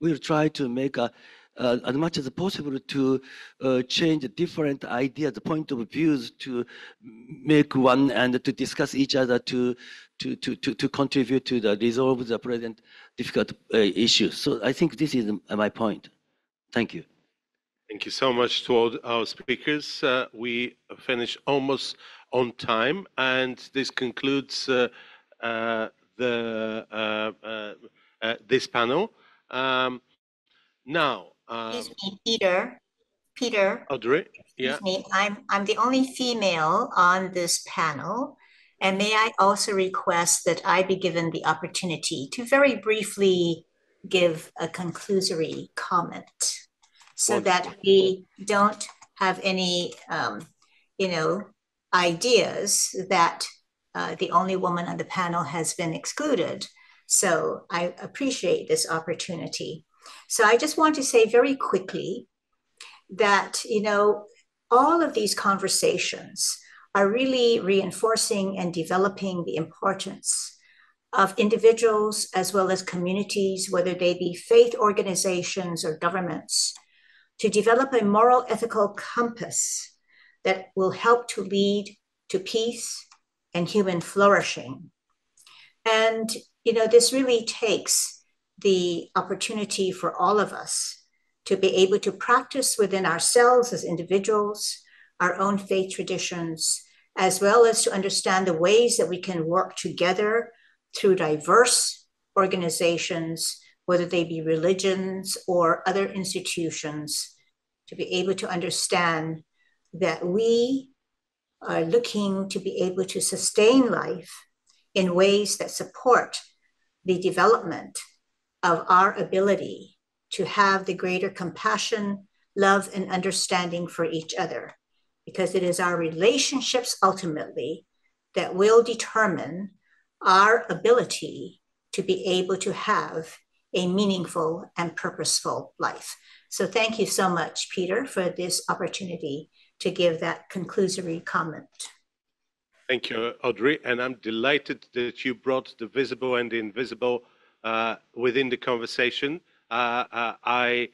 will try to make as much as possible to change different ideas, the point of views, to make one and to discuss each other to contribute to the resolve the present difficult issues. So I think this is my point. Thank you. Thank you so much to all our speakers. We finished almost on time, and this concludes this panel. Now, excuse me, Peter. Audrey, yeah. Excuse me, I'm the only female on this panel, and may I also request that I be given the opportunity to very briefly give a conclusory comment, so that we don't have any, ideas that the only woman on the panel has been excluded. So I appreciate this opportunity. So I just want to say very quickly that, all of these conversations are really reinforcing and developing the importance of individuals as well as communities, whether they be faith organizations or governments, to develop a moral ethical compass that will help to lead to peace and human flourishing. And, this really takes the opportunity for all of us to be able to practice within ourselves as individuals, our own faith traditions, as well as to understand the ways that we can work together through diverse organizations, whether they be religions or other institutions, to be able to understand that we are looking to be able to sustain life in ways that support the development of our ability to have the greater compassion, love, and understanding for each other, because it is our relationships ultimately that will determine our ability to be able to have a meaningful and purposeful life. So thank you so much, Peter, for this opportunity to give that conclusory comment. Thank you, Audrey. And I'm delighted that you brought the visible and the invisible within the conversation. I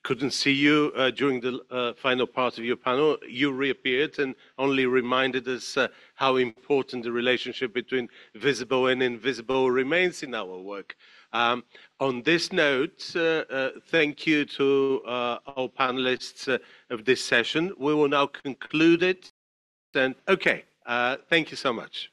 couldn't see you during the final part of your panel. You reappeared and only reminded us how important the relationship between visible and invisible remains in our work. On this note, thank you to all panelists of this session. We will now conclude it. And okay, thank you so much.